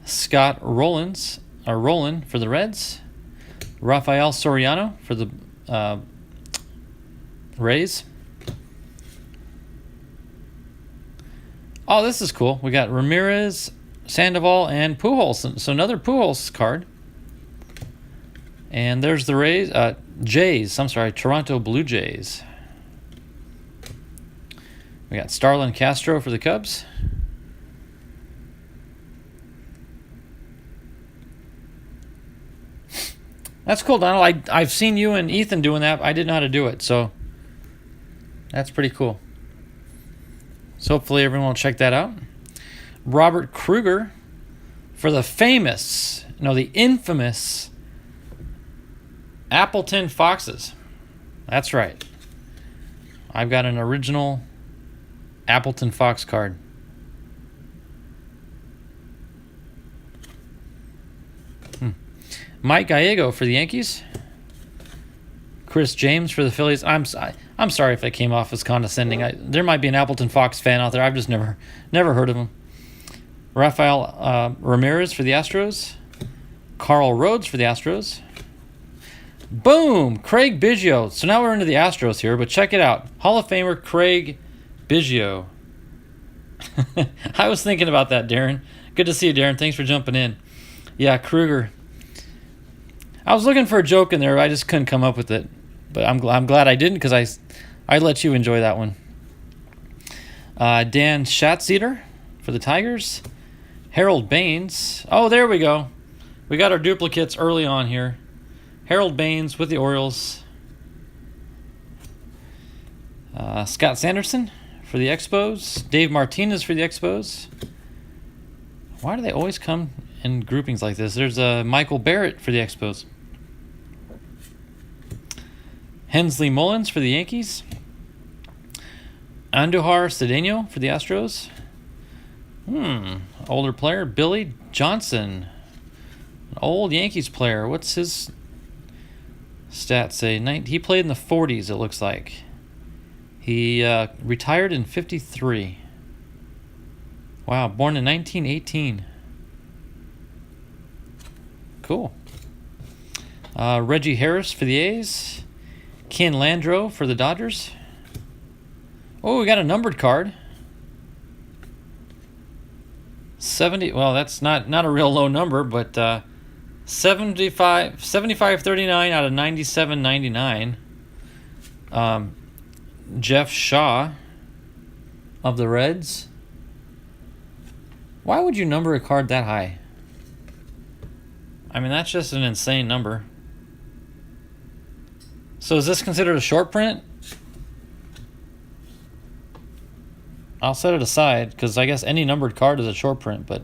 Speaker 1: Scott Rowland for the Reds. Rafael Soriano for the Rays. Oh, this is cool. We got Ramirez, Sandoval, and Pujols. So another Pujols card. And there's the Rays, Toronto Blue Jays. We got Starlin Castro for the Cubs. That's cool, Donald. I've seen you and Ethan doing that. I didn't know how to do it, so that's pretty cool. So hopefully everyone will check that out. Robert Kruger for the the infamous Appleton Foxes. That's right. I've got an original Appleton Fox card. Mike Gallego for the Yankees. Chris James for the Phillies. I'm sorry if I came off as condescending. There might be an Appleton Fox fan out there. I've just never heard of him. Rafael Ramirez for the Astros. Carl Rhodes for the Astros. Boom! Craig Biggio. So now we're into the Astros here, but check it out. Hall of Famer Craig Biggio. I was thinking about that, Darren. Good to see you, Darren. Thanks for jumping in. Yeah, Kruger. I was looking for a joke in there. I just couldn't come up with it. But I'm glad I didn't, because I let you enjoy that one. Dan Schatzeder for the Tigers. Harold Baines. Oh, there we go. We got our duplicates early on here. Harold Baines with the Orioles. Scott Sanderson for the Expos. Dave Martinez for the Expos. Why do they always come in groupings like this? There's Michael Barrett for the Expos. Hensley Mullins for the Yankees. Andujar Cedeno for the Astros. Older player, Billy Johnson. An old Yankees player. What's his stats say? He played in the 40s, it looks like. He retired in 53. Wow, born in 1918. Cool. Reggie Harris for the A's. Ken Landreau for the Dodgers. Oh, we got a numbered card. 70. Well, that's not a real low number, but 75-39 out of 97-99. Jeff Shaw of the Reds. Why would you number a card that high? I mean, that's just an insane number. So is this considered a short print? I'll set it aside, because I guess any numbered card is a short print, but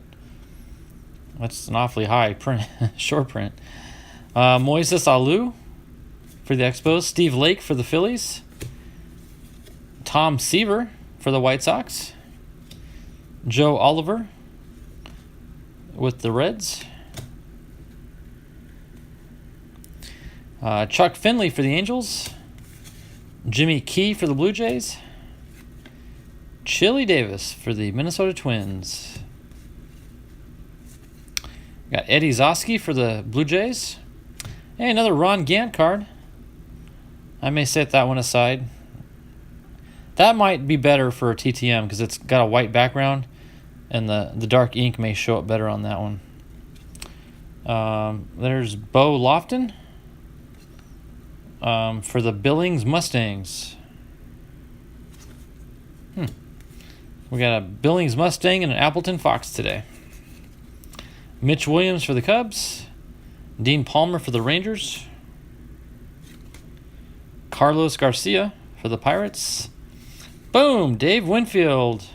Speaker 1: that's an awfully high print, short print. Moises Alou for the Expos. Steve Lake for the Phillies. Tom Seaver for the White Sox. Joe Oliver with the Reds. Chuck Finley for the Angels. Jimmy Key for the Blue Jays. Chili Davis for the Minnesota Twins. Got Eddie Zosky for the Blue Jays. Hey, another Ron Gant card. I may set that one aside. That might be better for a TTM because it's got a white background and the dark ink may show up better on that one. There's Bo Lofton for the Billings Mustangs. We got a Billings Mustang and an Appleton Fox today. Mitch Williams for the Cubs. Dean Palmer for the Rangers. Carlos Garcia for the Pirates. Boom! Dave Winfield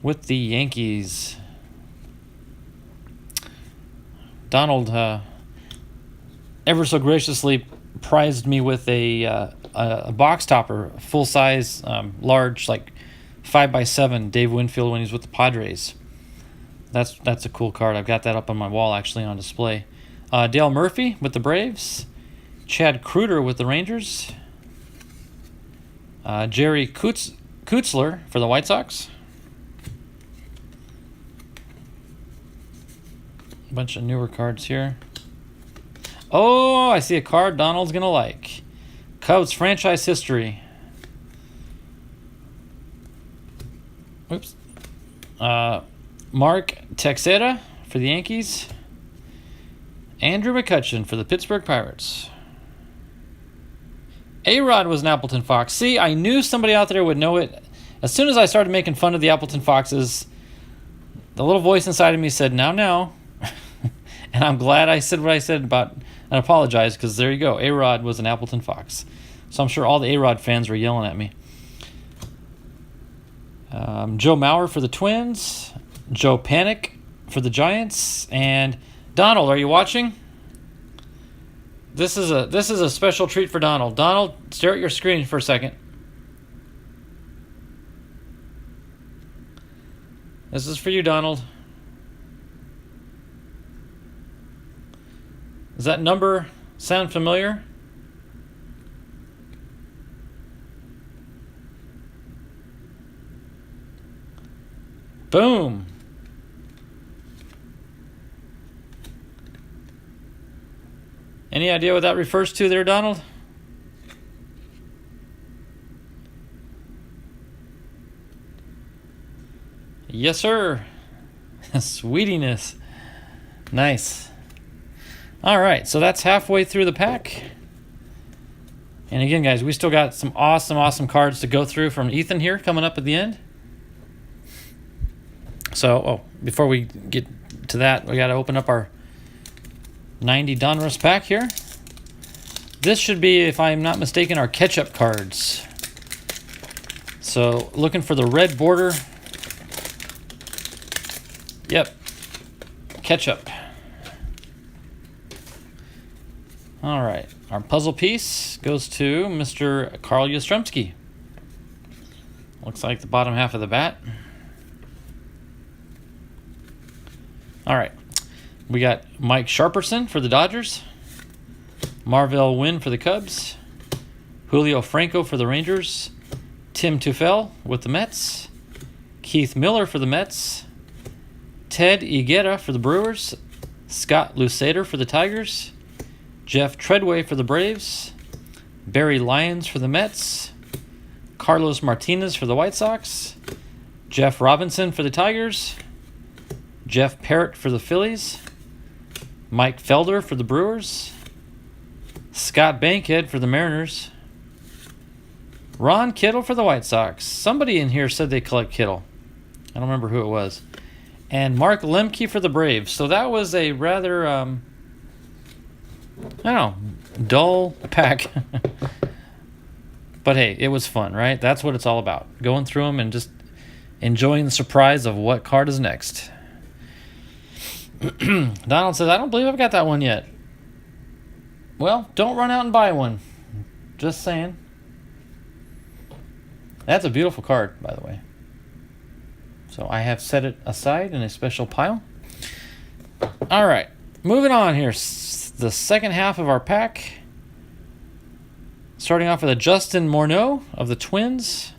Speaker 1: with the Yankees. Donald ever so graciously prized me with a box topper, full size, large, like 5x7 Dave Winfield when he's with the Padres. That's a cool card. I've got that up on my wall actually on display. Dale Murphy with the Braves. Chad Kruger with the Rangers. Jerry Kutzler for the White Sox. A bunch of newer cards here. Oh, I see a card Donald's going to like. Cubs franchise history. Oops. Mark Teixeira for the Yankees. Andrew McCutchen for the Pittsburgh Pirates. A-Rod was an Appleton Fox. See, I knew somebody out there would know it. As soon as I started making fun of the Appleton Foxes, the little voice inside of me said, now. And I'm glad I said what I said about, and apologize, because there you go. A-Rod was an Appleton Fox. So I'm sure all the A-Rod fans were yelling at me. Joe Mauer for the Twins. Joe Panic for the Giants. And Donald, are you watching? This is a special treat for Donald. Donald, stare at your screen for a second. This is for you, Donald. Does that number sound familiar? Boom. Any idea what that refers to there, Donald? Yes, sir. Sweetiness. Nice. All right, so that's halfway through the pack. And again, guys, we still got some awesome cards to go through from Ethan here coming up at the end. So, before we get to that, we got to open up our 90 Donruss pack here. This should be, if I'm not mistaken, our catch-up cards. So, looking for the red border. Yep. Catch-up. All right. Our puzzle piece goes to Mr. Carl Yastrzemski. Looks like the bottom half of the bat. All right. We got Mike Sharperson for the Dodgers. Marvell Wynn for the Cubs. Julio Franco for the Rangers. Tim Teufel with the Mets. Keith Miller for the Mets. Ted Higuera for the Brewers. Scott Lusader for the Tigers. Jeff Treadway for the Braves. Barry Lyons for the Mets. Carlos Martinez for the White Sox. Jeff Robinson for the Tigers. Jeff Parrott for the Phillies. Mike Felder for the Brewers. Scott Bankhead for the Mariners. Ron Kittle for the White Sox. Somebody in here said they collect Kittle. I don't remember who it was. And Mark Lemke for the Braves. So that was a rather, I don't know, dull pack. But hey, it was fun, right? That's what it's all about. Going through them and just enjoying the surprise of what card is next. Donald says, I don't believe I've got that one yet. Well, don't run out and buy one. Just saying. That's a beautiful card, by the way. So I have set it aside in a special pile. All right, moving on here. The second half of our pack. Starting off with a Justin Morneau of the Twins.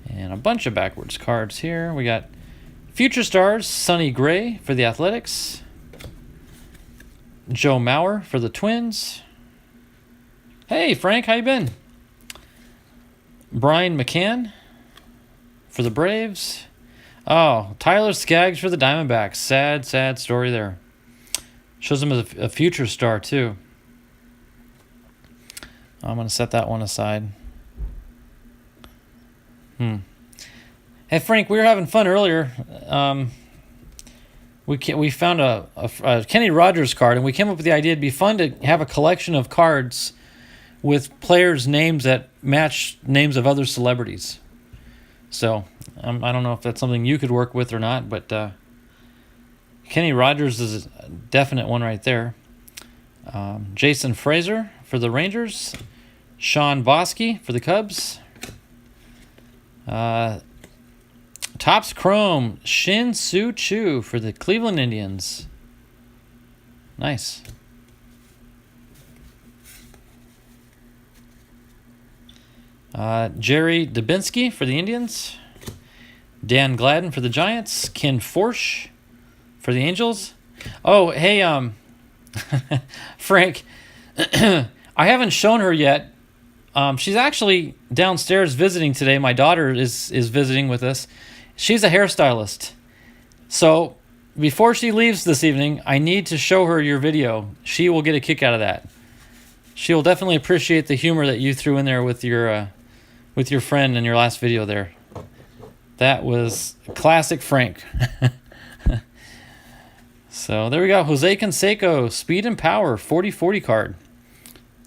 Speaker 1: And a bunch of backwards cards here. We got Future Stars, Sonny Gray for the Athletics. Joe Mauer for the Twins. Hey, Frank, how you been? Brian McCann for the Braves. Oh, Tyler Skaggs for the Diamondbacks. Sad, sad story there. Shows him as a future star, too. I'm going to set that one aside. Hey, Frank, we were having fun earlier. We found a Kenny Rogers card, and we came up with the idea it'd be fun to have a collection of cards with players' names that match names of other celebrities. So I don't know if that's something you could work with or not, but Kenny Rogers is a definite one right there. Jason Frazier for the Rangers. Sean Bosky for the Cubs. Topps Chrome, Shin Soo Choo for the Cleveland Indians. Nice. Jerry Dubinsky for the Indians. Dan Gladden for the Giants. Ken Forsch for the Angels. Oh, hey, Frank, I haven't shown her yet. She's actually downstairs visiting today. My daughter is visiting with us. She's a hairstylist. So before she leaves this evening, I need to show her your video. She will get a kick out of that. She will definitely appreciate the humor that you threw in there with your friend in your last video there. That was classic Frank. So there we go. Jose Canseco, Speed and Power, 40/40 card.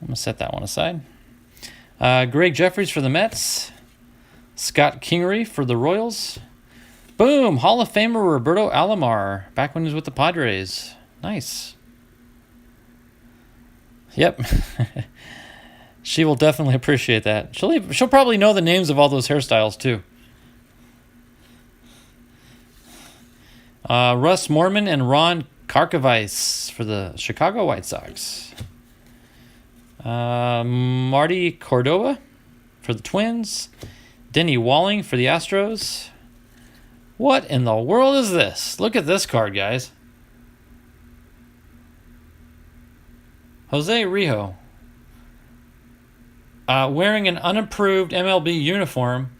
Speaker 1: I'm going to set that one aside. Greg Jeffries for the Mets. Scott Kingery for the Royals. Boom! Hall of Famer Roberto Alomar, back when he was with the Padres. Nice. Yep. She will definitely appreciate that. She'll probably know the names of all those hairstyles, too. Russ Morman and Ron Karkovice for the Chicago White Sox. Marty Cordova for the Twins. Denny Walling for the Astros. What in the world is this? Look at this card, guys. Jose Rijo. Wearing an unapproved MLB uniform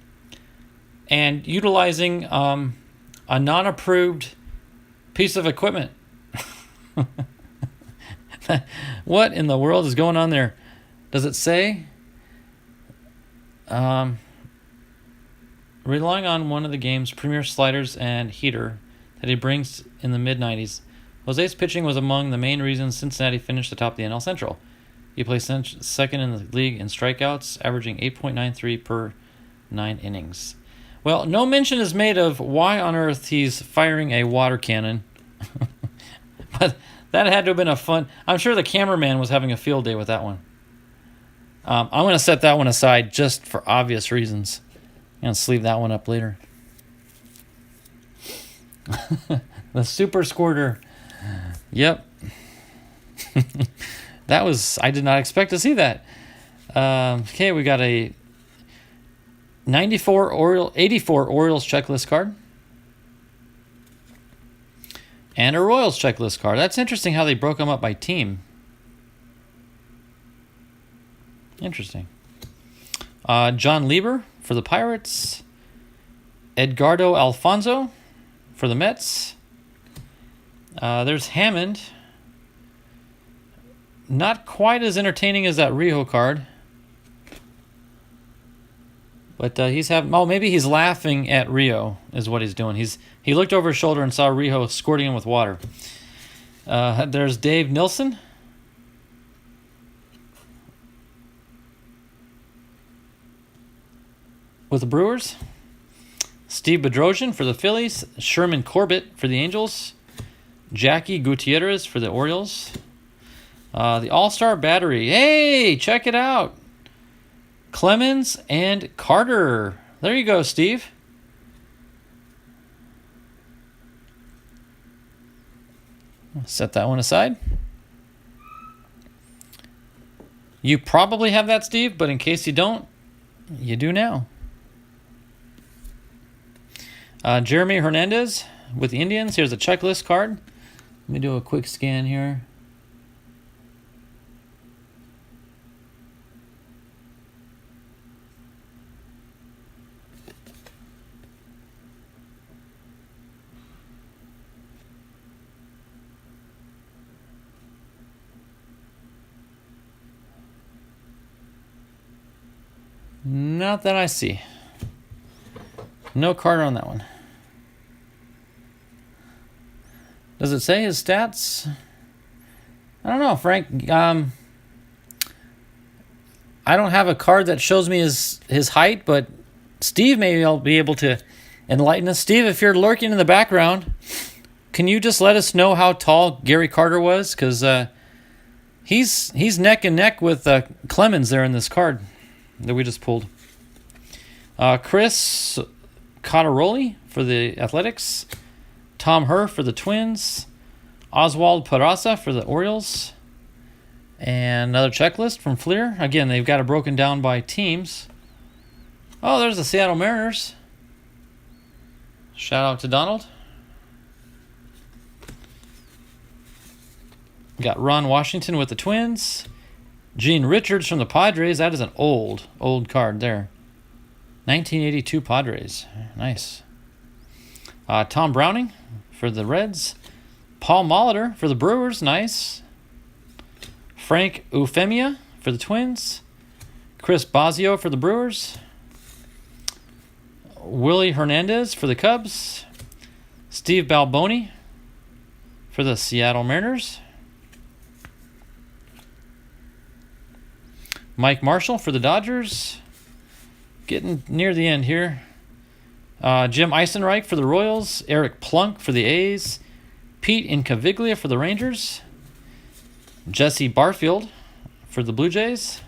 Speaker 1: and utilizing a non-approved piece of equipment. What in the world is going on there? Does it say? Relying on one of the game's premier sliders and heater that he brings in the mid-90s, Jose's pitching was among the main reasons Cincinnati finished atop the NL Central. He placed second in the league in strikeouts, averaging 8.93 per 9 innings. Well, no mention is made of why on earth he's firing a water cannon. But that had to have been a fun... I'm sure the cameraman was having a field day with that one. I'm going to set that one aside just for obvious reasons. I'm going to sleeve that one up later. The Super Squirter. Yep. That was... I did not expect to see that. Okay, we got a 84 Orioles checklist card. And a Royals checklist card. That's interesting how they broke them up by team. Interesting. John Lieber for the Pirates. Edgardo Alfonso for the Mets. There's Hammond. Not quite as entertaining as that Rijo card. But he's having... Oh, maybe he's laughing at Rio is what he's doing. He looked over his shoulder and saw Rijo squirting him with water. There's Dave Nilsson. With the Brewers. Steve Bedrosian for the Phillies. Sherman Corbett for the Angels. Jackie Gutierrez for the Orioles. The All-Star Battery. Hey, check it out. Clemens and Carter. There you go, Steve. Set that one aside. You probably have that, Steve, but in case you don't, you do now. Jeremy Hernandez with the Indians. Here's a checklist card. Let me do a quick scan here. Not that I see. No Carter on that one. Does it say his stats? I don't know, Frank. I don't have a card that shows me his height, but Steve may be able to enlighten us. Steve, if you're lurking in the background, can you just let us know how tall Gary Carter was? Because he's neck and neck with Clemens there in this card that we just pulled. Chris Cotteroli for the Athletics. Tom Herr for the Twins. Oswald Peraza for the Orioles. And another checklist from Fleer. Again, they've got it broken down by teams. Oh, there's the Seattle Mariners. Shout out to Donald. Got Ron Washington with the Twins. Gene Richards from the Padres. That is an old card there. 1982 Padres. Nice. Tom Browning for the Reds. Paul Molitor for the Brewers. Nice. Frank Eufemia for the Twins. Chris Bosio for the Brewers. Willie Hernandez for the Cubs. Steve Balboni for the Seattle Mariners. Mike Marshall for the Dodgers. Getting near the end here. Jim Eisenreich for the Royals. Eric Plunk for the A's. Pete Incaviglia for the Rangers. Jesse Barfield for the Blue Jays.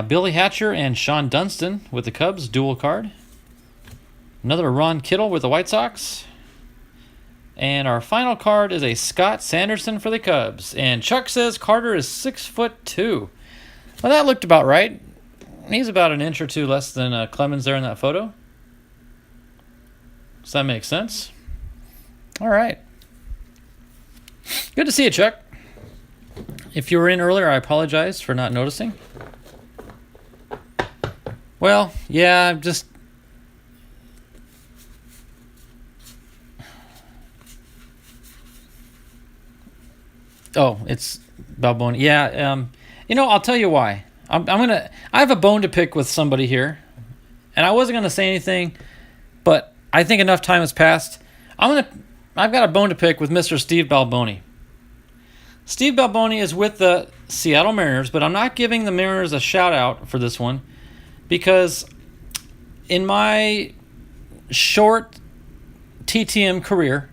Speaker 1: Billy Hatcher and Sean Dunston with the Cubs, dual card. Another Ron Kittle with the White Sox. And our final card is a Scott Sanderson for the Cubs. And Chuck says Carter is 6'2". Well, that looked about right. He's about an inch or two less than Clemens there in that photo. Does that make sense? All right. Good to see you, Chuck. If you were in earlier, I apologize for not noticing. Well, yeah, just... Oh, it's Balboni. Yeah, I'll tell you why. I have a bone to pick with somebody here, and I wasn't gonna say anything, but I think enough time has passed. I've got a bone to pick with Mr. Steve Balboni. Steve Balboni is with the Seattle Mariners, but I'm not giving the Mariners a shout out for this one because in my short TTM career,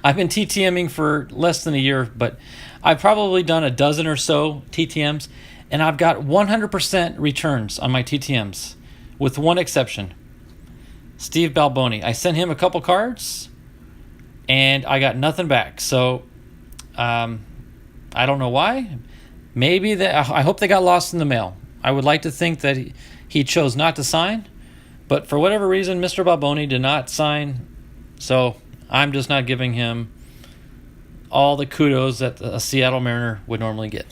Speaker 1: I've been TTMing for less than a year, but I've probably done a dozen or so TTMs, and I've got 100% returns on my TTMs, with one exception. Steve Balboni. I sent him a couple cards, and I got nothing back. So, I don't know why. Maybe I hope they got lost in the mail. I would like to think that he chose not to sign, but for whatever reason, Mr. Balboni did not sign. So I'm just not giving him all the kudos that a Seattle Mariner would normally get.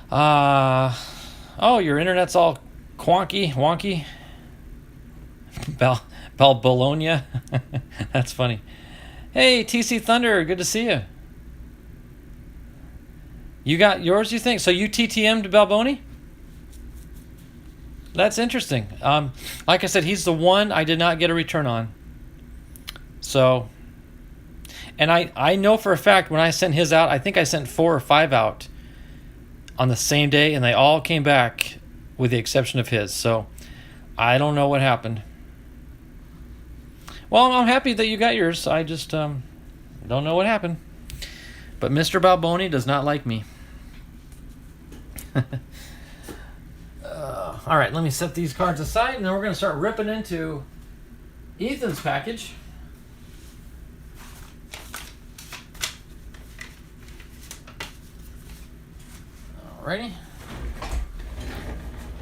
Speaker 1: Your internet's all wonky. Bologna. That's funny. Hey, TC Thunder, good to see you. You got yours, you think? So you TTM'd Balboni? That's interesting. Like I said, he's the one I did not get a return on. So, and I know for a fact when I sent his out, I think I sent 4 or 5 out on the same day, and they all came back with the exception of his. So, I don't know what happened. Well, I'm happy that you got yours. I just don't know what happened. But Mr. Balboni does not like me. All right, let me set these cards aside, and then we're going to start ripping into Ethan's package. Alrighty.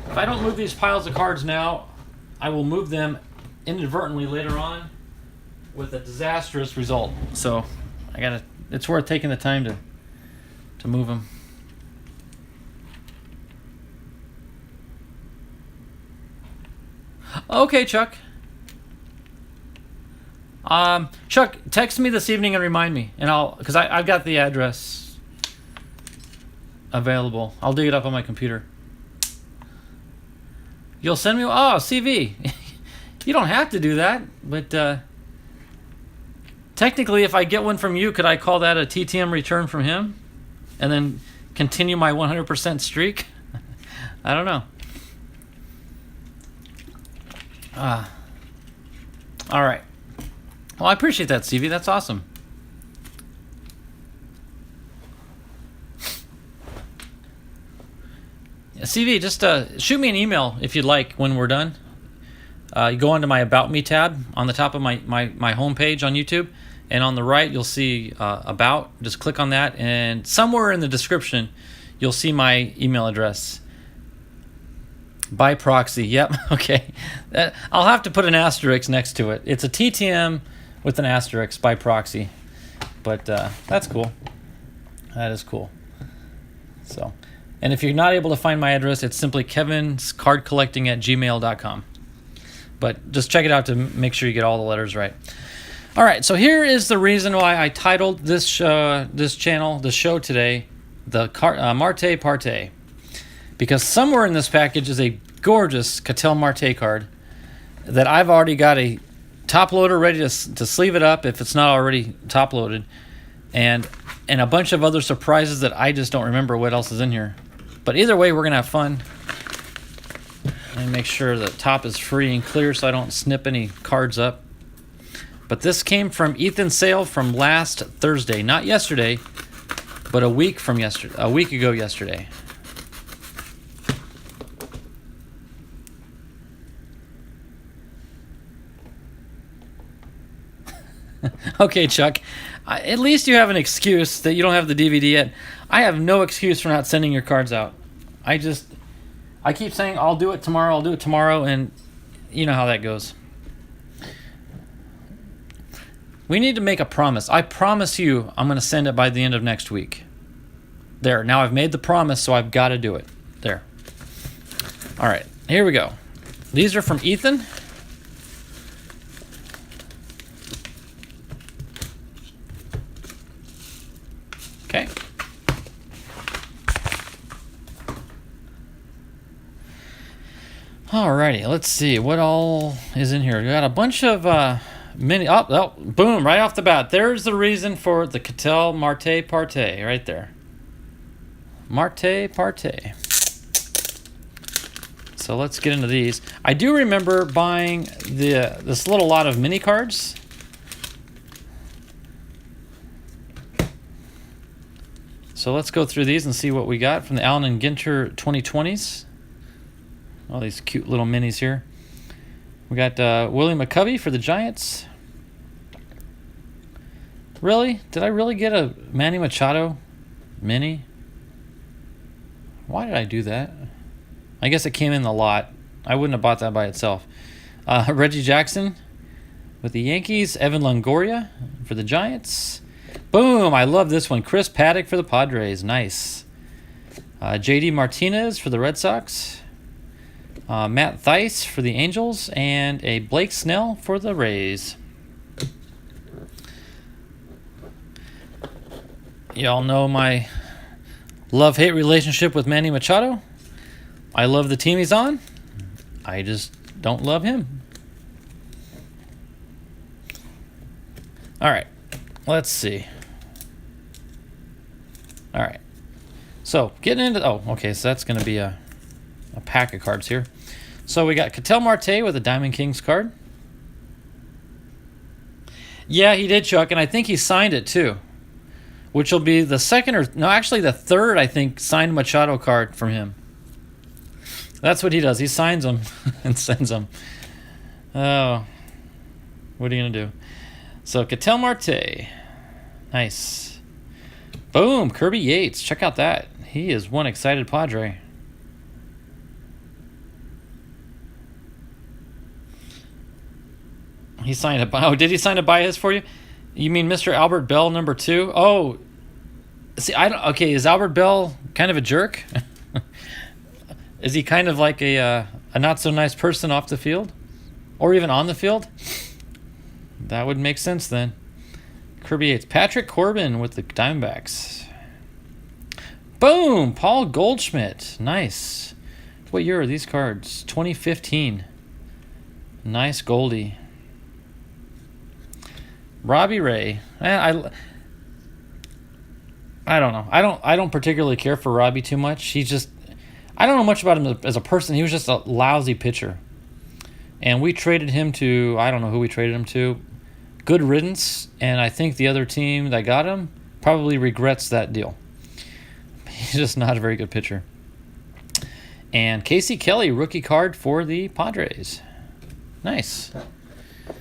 Speaker 1: If I don't move these piles of cards now, I will move them inadvertently later on with a disastrous result. So it's worth taking the time to move them. Okay, Chuck. Chuck, text me this evening and remind me, and because I've got the address available. I'll dig it up on my computer. You'll send me? Oh, CV. You don't have to do that, but technically, if I get one from you, could I call that a TTM return from him, and then continue my 100% streak? I don't know. All right. Well, I appreciate that, CV. That's awesome. CV, just shoot me an email if you'd like when we're done. You go onto my About Me tab on the top of my homepage on YouTube, and on the right you'll see About. Just click on that, and somewhere in the description you'll see my email address. By proxy, yep, okay. I'll have to put an asterisk next to it. It's a TTM with an asterisk by proxy, but that's cool. That is cool. So, and if you're not able to find my address, it's simply kevinscardcollecting@gmail.com. But just check it out to make sure you get all the letters right. All right, so here is the reason why I titled this show today, the MARTE PARTE. Because somewhere in this package is a gorgeous Cattell MARTE card that I've already got a top loader ready to sleeve it up if it's not already top loaded, and a bunch of other surprises that I just don't remember what else is in here. But either way, we're gonna have fun. And make sure the top is free and clear so I don't snip any cards up. But this came from Ethan's sale from last Thursday, not yesterday, but a week ago yesterday. Okay, Chuck, at least you have an excuse that you don't have the DVD yet. I have no excuse for not sending your cards out. I keep saying I'll do it tomorrow, and you know how that goes. We need to make a promise. I promise you I'm going to send it by the end of next week. There, now I've made the promise, so I've got to do it. There. All right, here we go. These are from Ethan. Okay. Alrighty, let's see what all is in here. We got a bunch of mini. Oh, boom! Right off the bat, there's the reason for the Cattell MARTE PARTE right there. MARTE PARTE. So let's get into these. I do remember buying this little lot of mini cards. So let's go through these and see what we got from the Allen and Ginter 2020s. All these cute little minis here. We got Willie McCovey for the Giants. Really? Did I really get a Manny Machado mini? Why did I do that? I guess it came in the lot. I wouldn't have bought that by itself. Reggie Jackson with the Yankees. Evan Longoria for the Giants. Boom! I love this one. Chris Paddock for the Padres. Nice. JD Martinez for the Red Sox. Matt Thaiss for the Angels. And a Blake Snell for the Rays. Y'all know my love-hate relationship with Manny Machado. I love the team he's on. I just don't love him. All right. Let's see. All right. So, getting into... Oh, okay. So, that's going to be a pack of cards here. So, we got Cattell MARTE with a Diamond Kings card. Yeah, he did, Chuck. And I think he signed it, too. Which will be the second or... No, actually the third, I think, signed Machado card from him. That's what he does. He signs them and sends them. Oh, what are you going to do? So, Ketel Marte. Nice. Boom, Kirby Yates. Check out that. He is one excited Padre. He signed a... Oh, did he sign a bias for you? You mean Mr. Albert Bell, number 2? Oh, see, I don't... Okay, is Albert Bell kind of a jerk? Is he kind of like a not-so-nice person off the field? Or even on the field? That would make sense then. Kirby Yates. Patrick Corbin with the Diamondbacks. Boom! Paul Goldschmidt. Nice. What year are these cards? 2015. Nice Goldie. Robbie Ray. I don't know. I don't particularly care for Robbie too much. He's just... I don't know much about him as a person. He was just a lousy pitcher. And we traded him to... I don't know who we traded him to. Good riddance. And I think the other team that got him probably regrets that deal. He's just not a very good pitcher. And Casey Kelly, rookie card for the Padres. Nice.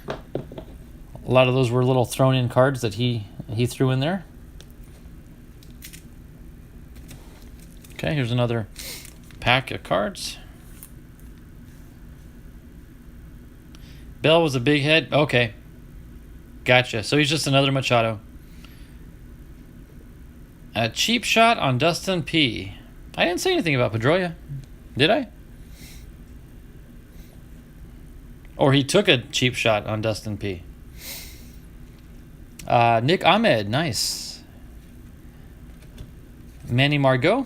Speaker 1: A lot of those were little thrown-in cards that he threw in there. Okay, here's another pack of cards. Bell was a big head. Okay. Gotcha. So he's just another Machado. A cheap shot on Dustin P. I didn't say anything about Pedroia. Did I? Or he took a cheap shot on Dustin P. Nick Ahmed. Nice. Manny Margot.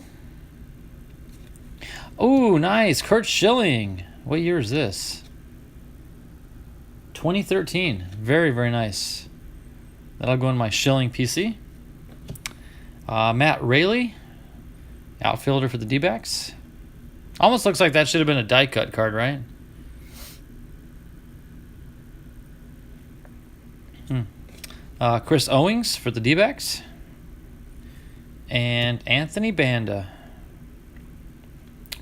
Speaker 1: Oh, nice. Kurt Schilling. What year is this? 2013. Very, very nice. That'll go in my Schilling PC. Matt Raley. Outfielder for the D-backs. Almost looks like that should have been a die cut card, right? Chris Owings for the D-backs. And Anthony Banda.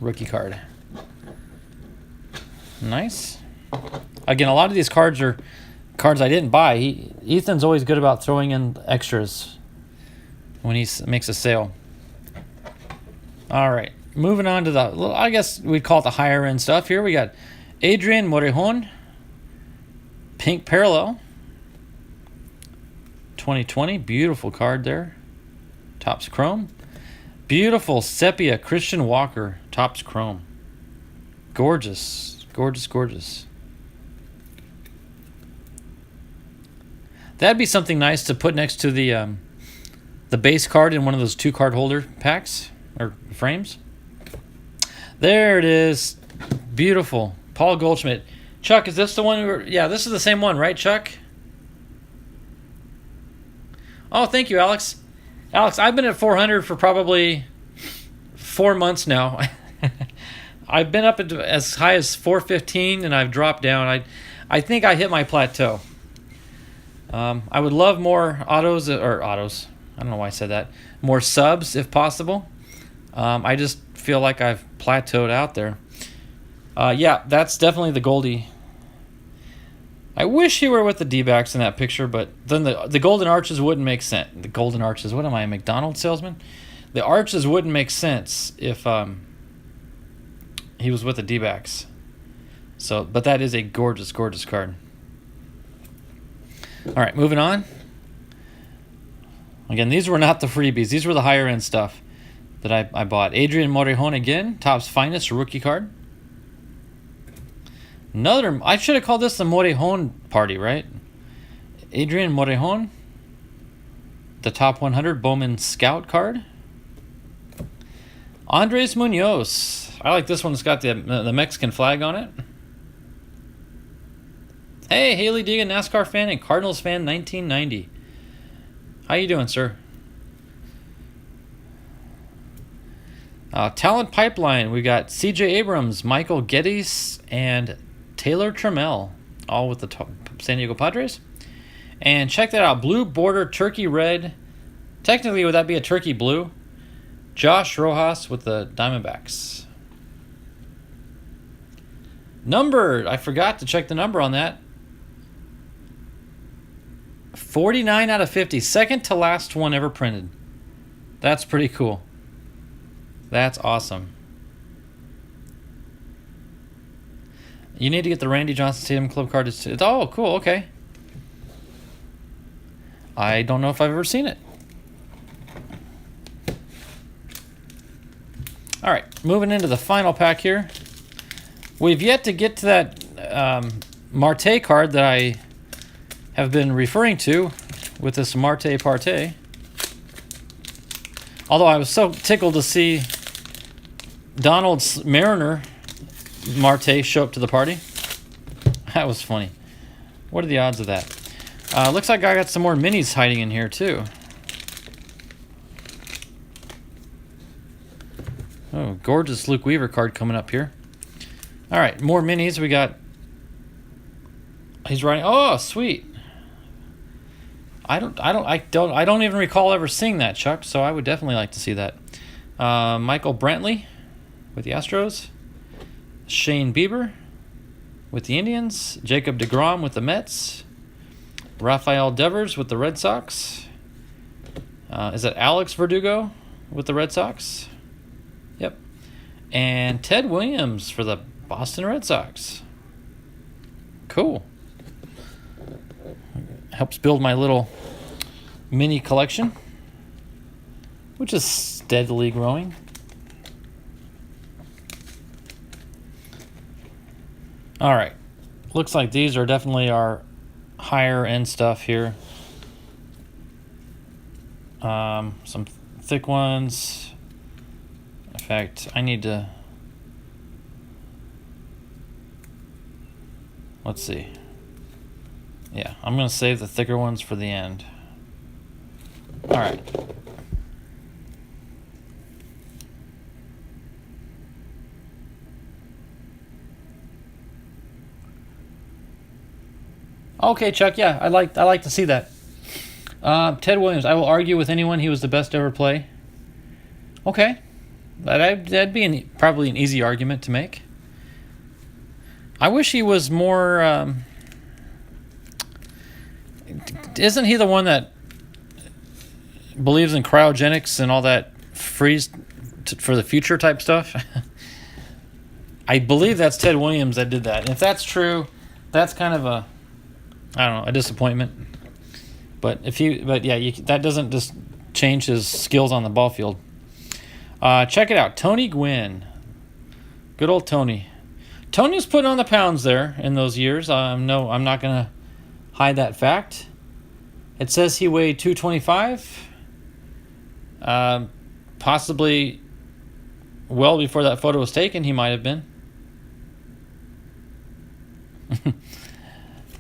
Speaker 1: Rookie card. Nice. Again, a lot of these cards are cards I didn't buy. Ethan's always good about throwing in extras when he makes a sale. All right. Moving on to the, I guess we'd call it the higher end stuff here. We got Adrian Morejon. Pink Parallel. 2020. Beautiful card there. Topps Chrome. Beautiful Sepia Christian Walker. Topps Chrome. Gorgeous. Gorgeous, gorgeous. That'd be something nice to put next to the base card in one of those 2-card holder packs or frames. There it is. Beautiful. Paul Goldschmidt. Chuck, is this the one? Yeah, this is the same one, right, Chuck? Oh, thank you, Alex. Alex, I've been at 400 for probably 4 months now. I've been up as high as 415, and I've dropped down. I think I hit my plateau. I would love more autos. I don't know why I said that. More subs, if possible. I just feel like I've plateaued out there. Yeah, that's definitely the Goldie. I wish he were with the D-backs in that picture, but then the Golden Arches wouldn't make sense. The Golden Arches, what am I, a McDonald's salesman? The Arches wouldn't make sense if he was with the D-backs. So, but that is a gorgeous, gorgeous card. All right, moving on. Again, these were not the freebies. These were the higher end stuff that I bought. Adrian Morejon again, Topps Finest rookie card. Another, I should have called this the Morejon party, right? Adrian Morejon, the top 100 Bowman Scout card. Andres Munoz. I like this one. It's got the Mexican flag on it. Hey, Haley Deegan, NASCAR fan and Cardinals fan, 1990. How you doing, sir? Talent Pipeline. We got C.J. Abrams, Michael Geddes, and Taylor Trammell, all with the San Diego Padres. And check that out. Blue border, turkey red. Technically, would that be a turkey blue? Josh Rojas with the Diamondbacks. Numbered. I forgot to check the number on that. 49 out of 50. Second to last one ever printed. That's pretty cool. That's awesome. You need to get the Randy Johnson Stadium Club card. Oh, cool. Okay. I don't know if I've ever seen it. All right, moving into the final pack here. We've yet to get to that MARTE card that I have been referring to with this MARTE PARTE. Although I was so tickled to see Donald's Mariner MARTE show up to the party. That was funny. What are the odds of that? Looks like I got some more minis hiding in here too. Oh, gorgeous Luke Weaver card coming up here. All right, more minis. We got. He's writing. Oh, sweet. I don't even recall ever seeing that, Chuck. So I would definitely like to see that. Michael Brantley with the Astros. Shane Bieber with the Indians. Jacob deGrom with the Mets. Rafael Devers with the Red Sox. Is it Alex Verdugo with the Red Sox? Yep. And Ted Williams for the Boston Red Sox. Cool. Helps build my little mini collection, which is steadily growing. All right. Looks like these are definitely our higher end stuff here. Some thick ones. In fact, I need to. Let's see. Yeah, I'm going to save the thicker ones for the end. All right. Okay, Chuck. Yeah, I like to see that. Ted Williams. I will argue with anyone he was the best to ever play. Okay, that'd be probably an easy argument to make. I wish he was more. Isn't he the one that believes in cryogenics and all that freeze for the future type stuff? I believe that's Ted Williams that did that. And if that's true, that's kind of a disappointment. But that doesn't just change his skills on the ball field. Check it out, Tony Gwynn. Good old Tony. Tony was putting on the pounds there in those years. No, I'm not going to hide that fact. It says he weighed 225. Possibly well before that photo was taken, he might have been.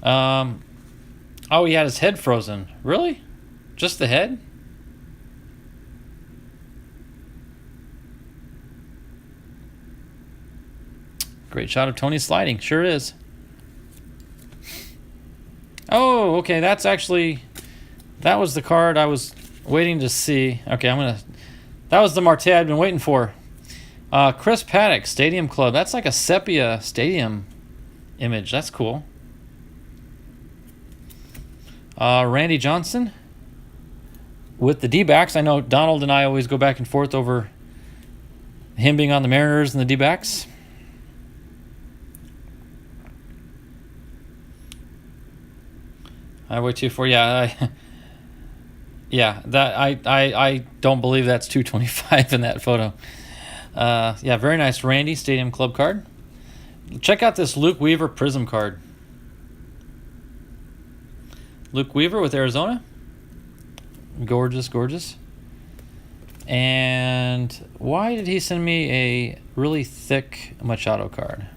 Speaker 1: Oh, he had his head frozen. Really? Just the head? Great shot of Tony sliding. Sure is. Oh, okay. That was the card I was waiting to see. Okay, that was the MARTE I'd been waiting for. Chris Paddock, Stadium Club. That's like a sepia stadium image. That's cool. Randy Johnson with the D-backs. I know Donald and I always go back and forth over him being on the Mariners and the D-backs. Highway 24, yeah. I don't believe that's 225 in that photo. Yeah, very nice Randy Stadium Club card. Check out this Luke Weaver Prism card. Luke Weaver with Arizona. Gorgeous, gorgeous. And why did he send me a really thick Machado card?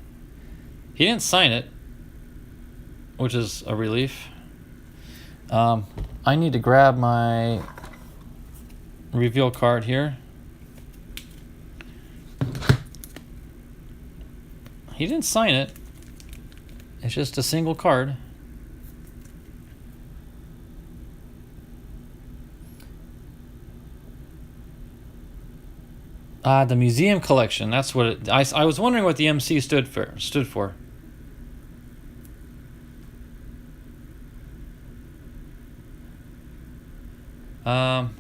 Speaker 1: He didn't sign it, which is a relief. I need to grab my reveal card here. He didn't sign it. It's just a single card. The museum collection. That's what it. I was wondering what the MC stood for.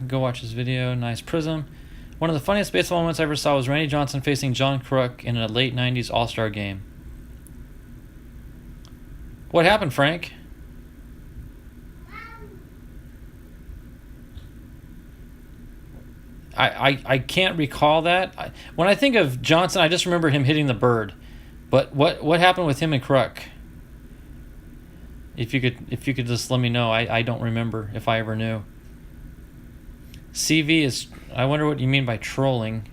Speaker 1: Go watch this video. Nice prism. One of the funniest baseball moments I ever saw was Randy Johnson facing John Kruk in a late 90s All-Star game. What happened, Frank? I can't recall that. When I think of Johnson, I just remember him hitting the bird. But what happened with him and Kruk? If you could just let me know. I don't remember if I ever knew. CV is, I wonder what you mean by trolling.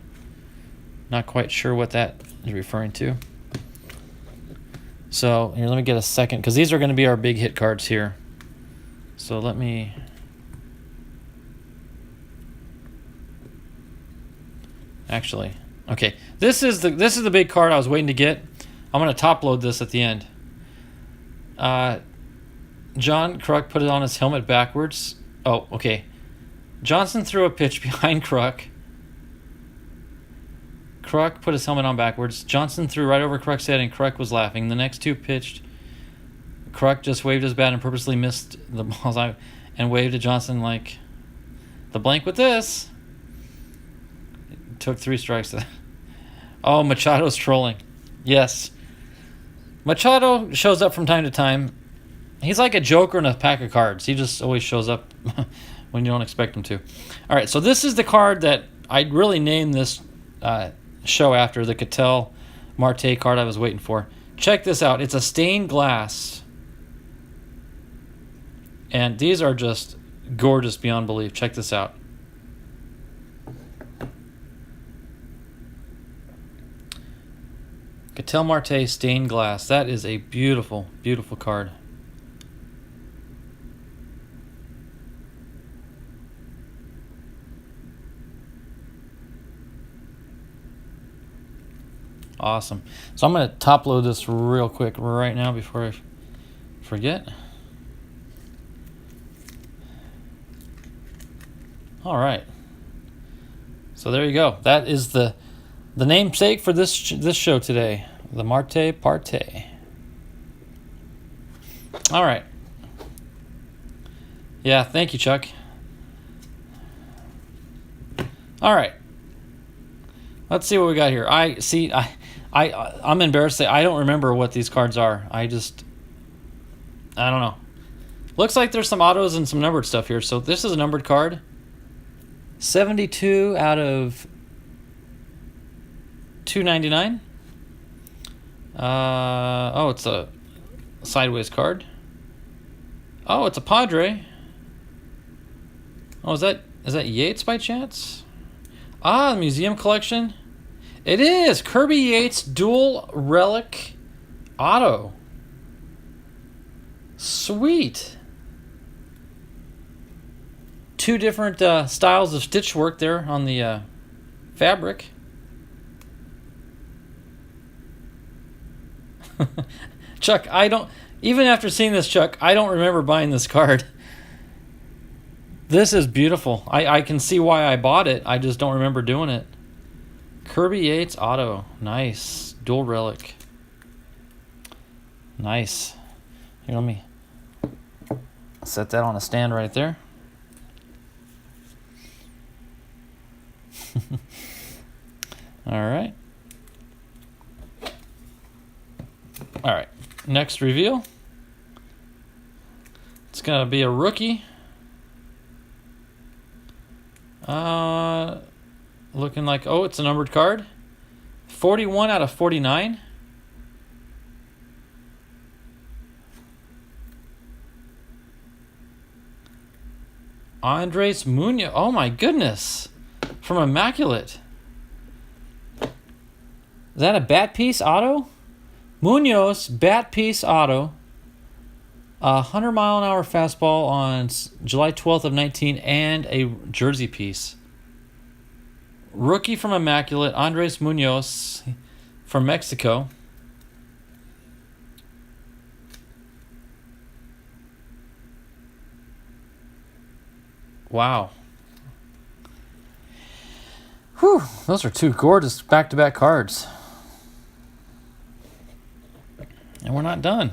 Speaker 1: Not quite sure what that is referring to. So here, let me get a second, because these are going to be our big hit cards here. So let me. Actually, okay. This is the big card I was waiting to get. I'm going to top load this at the end. John Kruk put it on his helmet backwards. Oh, okay. Johnson threw a pitch behind Kruk. Kruk put his helmet on backwards. Johnson threw right over Kruk's head, and Kruk was laughing. The next two pitched. Kruk just waved his bat and purposely missed the balls and waved to Johnson like, the blank with this. It took 3 strikes. Oh, Machado's trolling. Yes. Machado shows up from time to time. He's like a joker in a pack of cards. He just always shows up when you don't expect him to. All right, so this is the card that I really named this show after, the Cattell Marte card I was waiting for. Check this out. It's a stained glass. And these are just gorgeous beyond belief. Check this out. Cattell Marte stained glass. That is a beautiful, beautiful card. Awesome. So I'm going to top load this real quick right now before I forget. All right. So there you go. That is the namesake for this show today, the Marte Parte. All right. Yeah, thank you, Chuck. All right. Let's see what we got here. I'm embarrassed to say I don't remember what these cards are. I don't know. Looks like there's some autos and some numbered stuff here. So this is a numbered card. 72 out of 299. Oh, it's a sideways card. Oh, it's a Padre. Oh, is that Yates by chance? Ah, the museum collection. It is Kirby Yates dual relic auto. Sweet. 2 different styles of stitch work there on the fabric. Chuck, even after seeing this, Chuck, I don't remember buying this card. This is beautiful. I can see why I bought it. I just don't remember doing it. Kirby Yates auto. Nice. Dual relic. Nice. Here, let me set that on a stand right there. All right. All right. Next reveal. It's going to be a rookie. Looking like, oh, it's a numbered card. 41 out of 49. Andres Munoz. Oh my goodness. From Immaculate. Is that a bat piece auto? Munoz bat piece auto. 100-mile-an-hour fastball on July 12th of 19 and a jersey piece. Rookie from Immaculate, Andres Munoz from Mexico. Wow. Whew, those are 2 gorgeous back-to-back cards. And we're not done.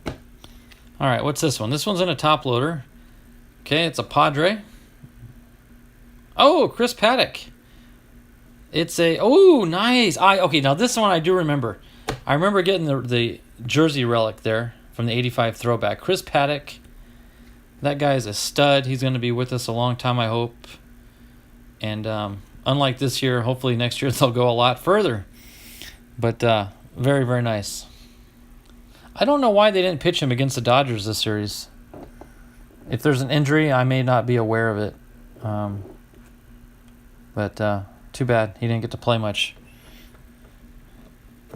Speaker 1: All right, what's this one? This one's in a top loader. Okay, it's a Padre. Oh, Chris Paddock. It's a nice. Okay, now this one I do remember. I remember getting the jersey relic there from the 85 throwback. Chris Paddock. That guy's a stud. He's going to be with us a long time, I hope. And unlike this year, hopefully next year they'll go a lot further. But very, very nice. I don't know why they didn't pitch him against the Dodgers this series. If there's an injury, I may not be aware of it. But too bad he didn't get to play much.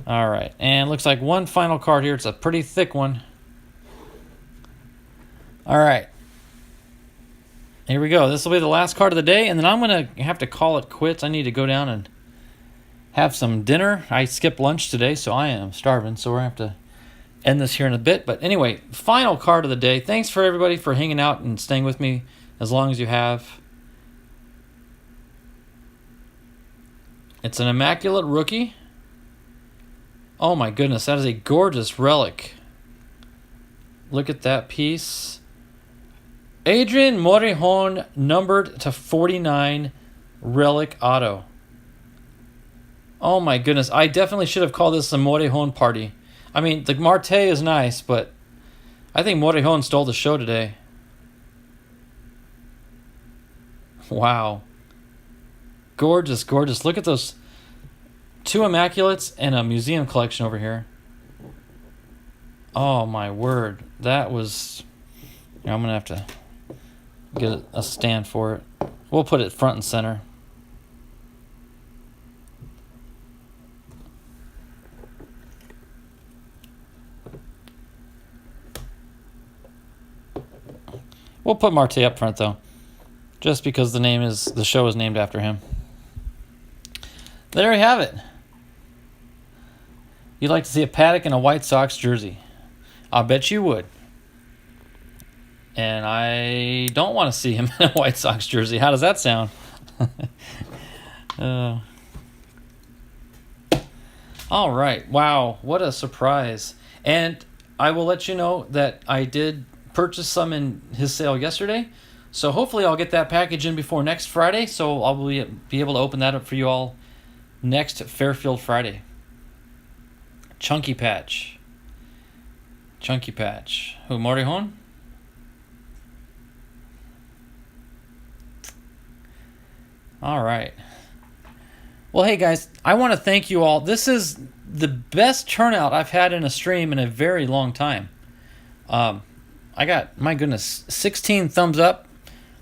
Speaker 1: All right, and looks like one final card here. It's a pretty thick one. All right. Here we go. This will be the last card of the day, and then I'm going to have to call it quits. I need to go down and have some dinner. I skipped lunch today, so I am starving, so we're going to have to end this here in a bit. But anyway, final card of the day. Thanks for everybody for hanging out and staying with me as long as you have. It's an immaculate rookie. Oh my goodness, that is a gorgeous relic. Look at that piece. Adrian Morejon, numbered to 49, relic auto. Oh my goodness, I definitely should have called this a Morejon party. I mean, the MARTE is nice, but I think Morejon stole the show today. Wow. Gorgeous, gorgeous. Look at those two Immaculates and a museum collection over here. Oh my word. That was... I'm going to have to get a stand for it. We'll put it front and center. We'll put Marte up front though, just because the show is named after him. There you have it. You'd like to see a Paddock in a White Sox jersey. I'll bet you would. And I don't want to see him in a White Sox jersey. How does that sound? All right. Wow. What a surprise. And I will let you know that I did purchase some in his sale yesterday. So hopefully I'll get that package in before next Friday. So I'll be able to open that up for you all next Fairfield Friday. Chunky Patch. Who, Morejon? All right. Well, hey guys, I want to thank you all. This is the best turnout I've had in a stream in a very long time. I got, my goodness, 16 thumbs up.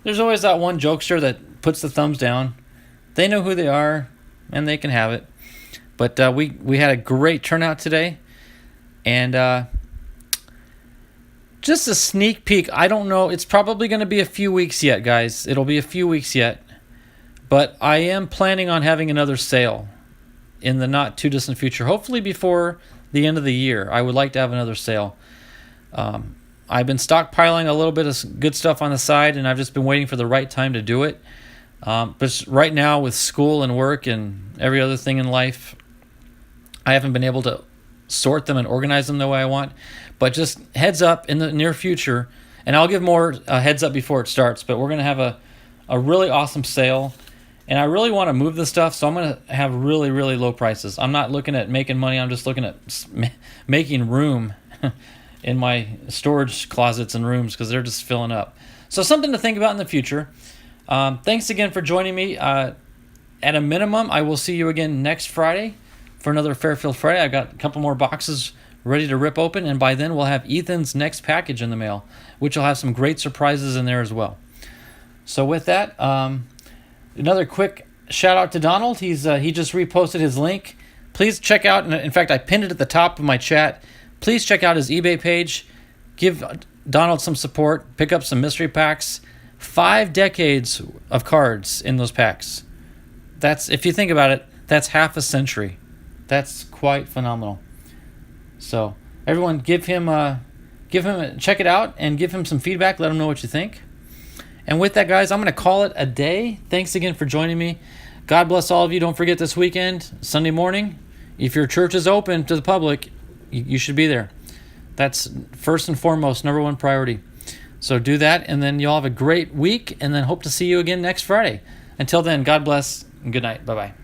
Speaker 1: There's always that one jokester that puts the thumbs down. They know who they are, and they can have it. But we had a great turnout today. And just a sneak peek. I don't know. It's probably going to be a few weeks yet, guys. It'll be a few weeks yet. But I am planning on having another sale in the not too distant future. Hopefully before the end of the year. I would like to have another sale. I've been stockpiling a little bit of good stuff on the side, and I've just been waiting for the right time to do it. But right now with school and work and every other thing in life, I haven't been able to sort them and organize them the way I want. But just heads up in the near future, and I'll give more heads up before it starts, but we're going to have a really awesome sale. And I really want to move this stuff, so I'm going to have really, really low prices. I'm not looking at making money. I'm just looking at making room in my storage closets and rooms because they're just filling up. So something to think about in the future. Thanks again for joining me. At a minimum, I will see you again next Friday for another Fairfield Friday. I've got a couple more boxes ready to rip open, and by then we'll have Ethan's next package in the mail, which will have some great surprises in there as well. So with that, another quick shout out to Donald. He just reposted his link. Please check out, in fact, I pinned it at the top of my chat. Please check out his eBay page. Give Donald some support. Pick up some mystery packs. 5 decades of cards in those packs. That's, if you think about it, that's half a century. That's quite phenomenal. So everyone, check it out and give him some feedback. Let him know what you think. And with that, guys, I'm going to call it a day. Thanks again for joining me. God bless all of you. Don't forget this weekend, Sunday morning, if your church is open to the public, you should be there. That's first and foremost, number one priority. So do that, and then you'll have a great week, and then hope to see you again next Friday. Until then, God bless and good night. Bye bye.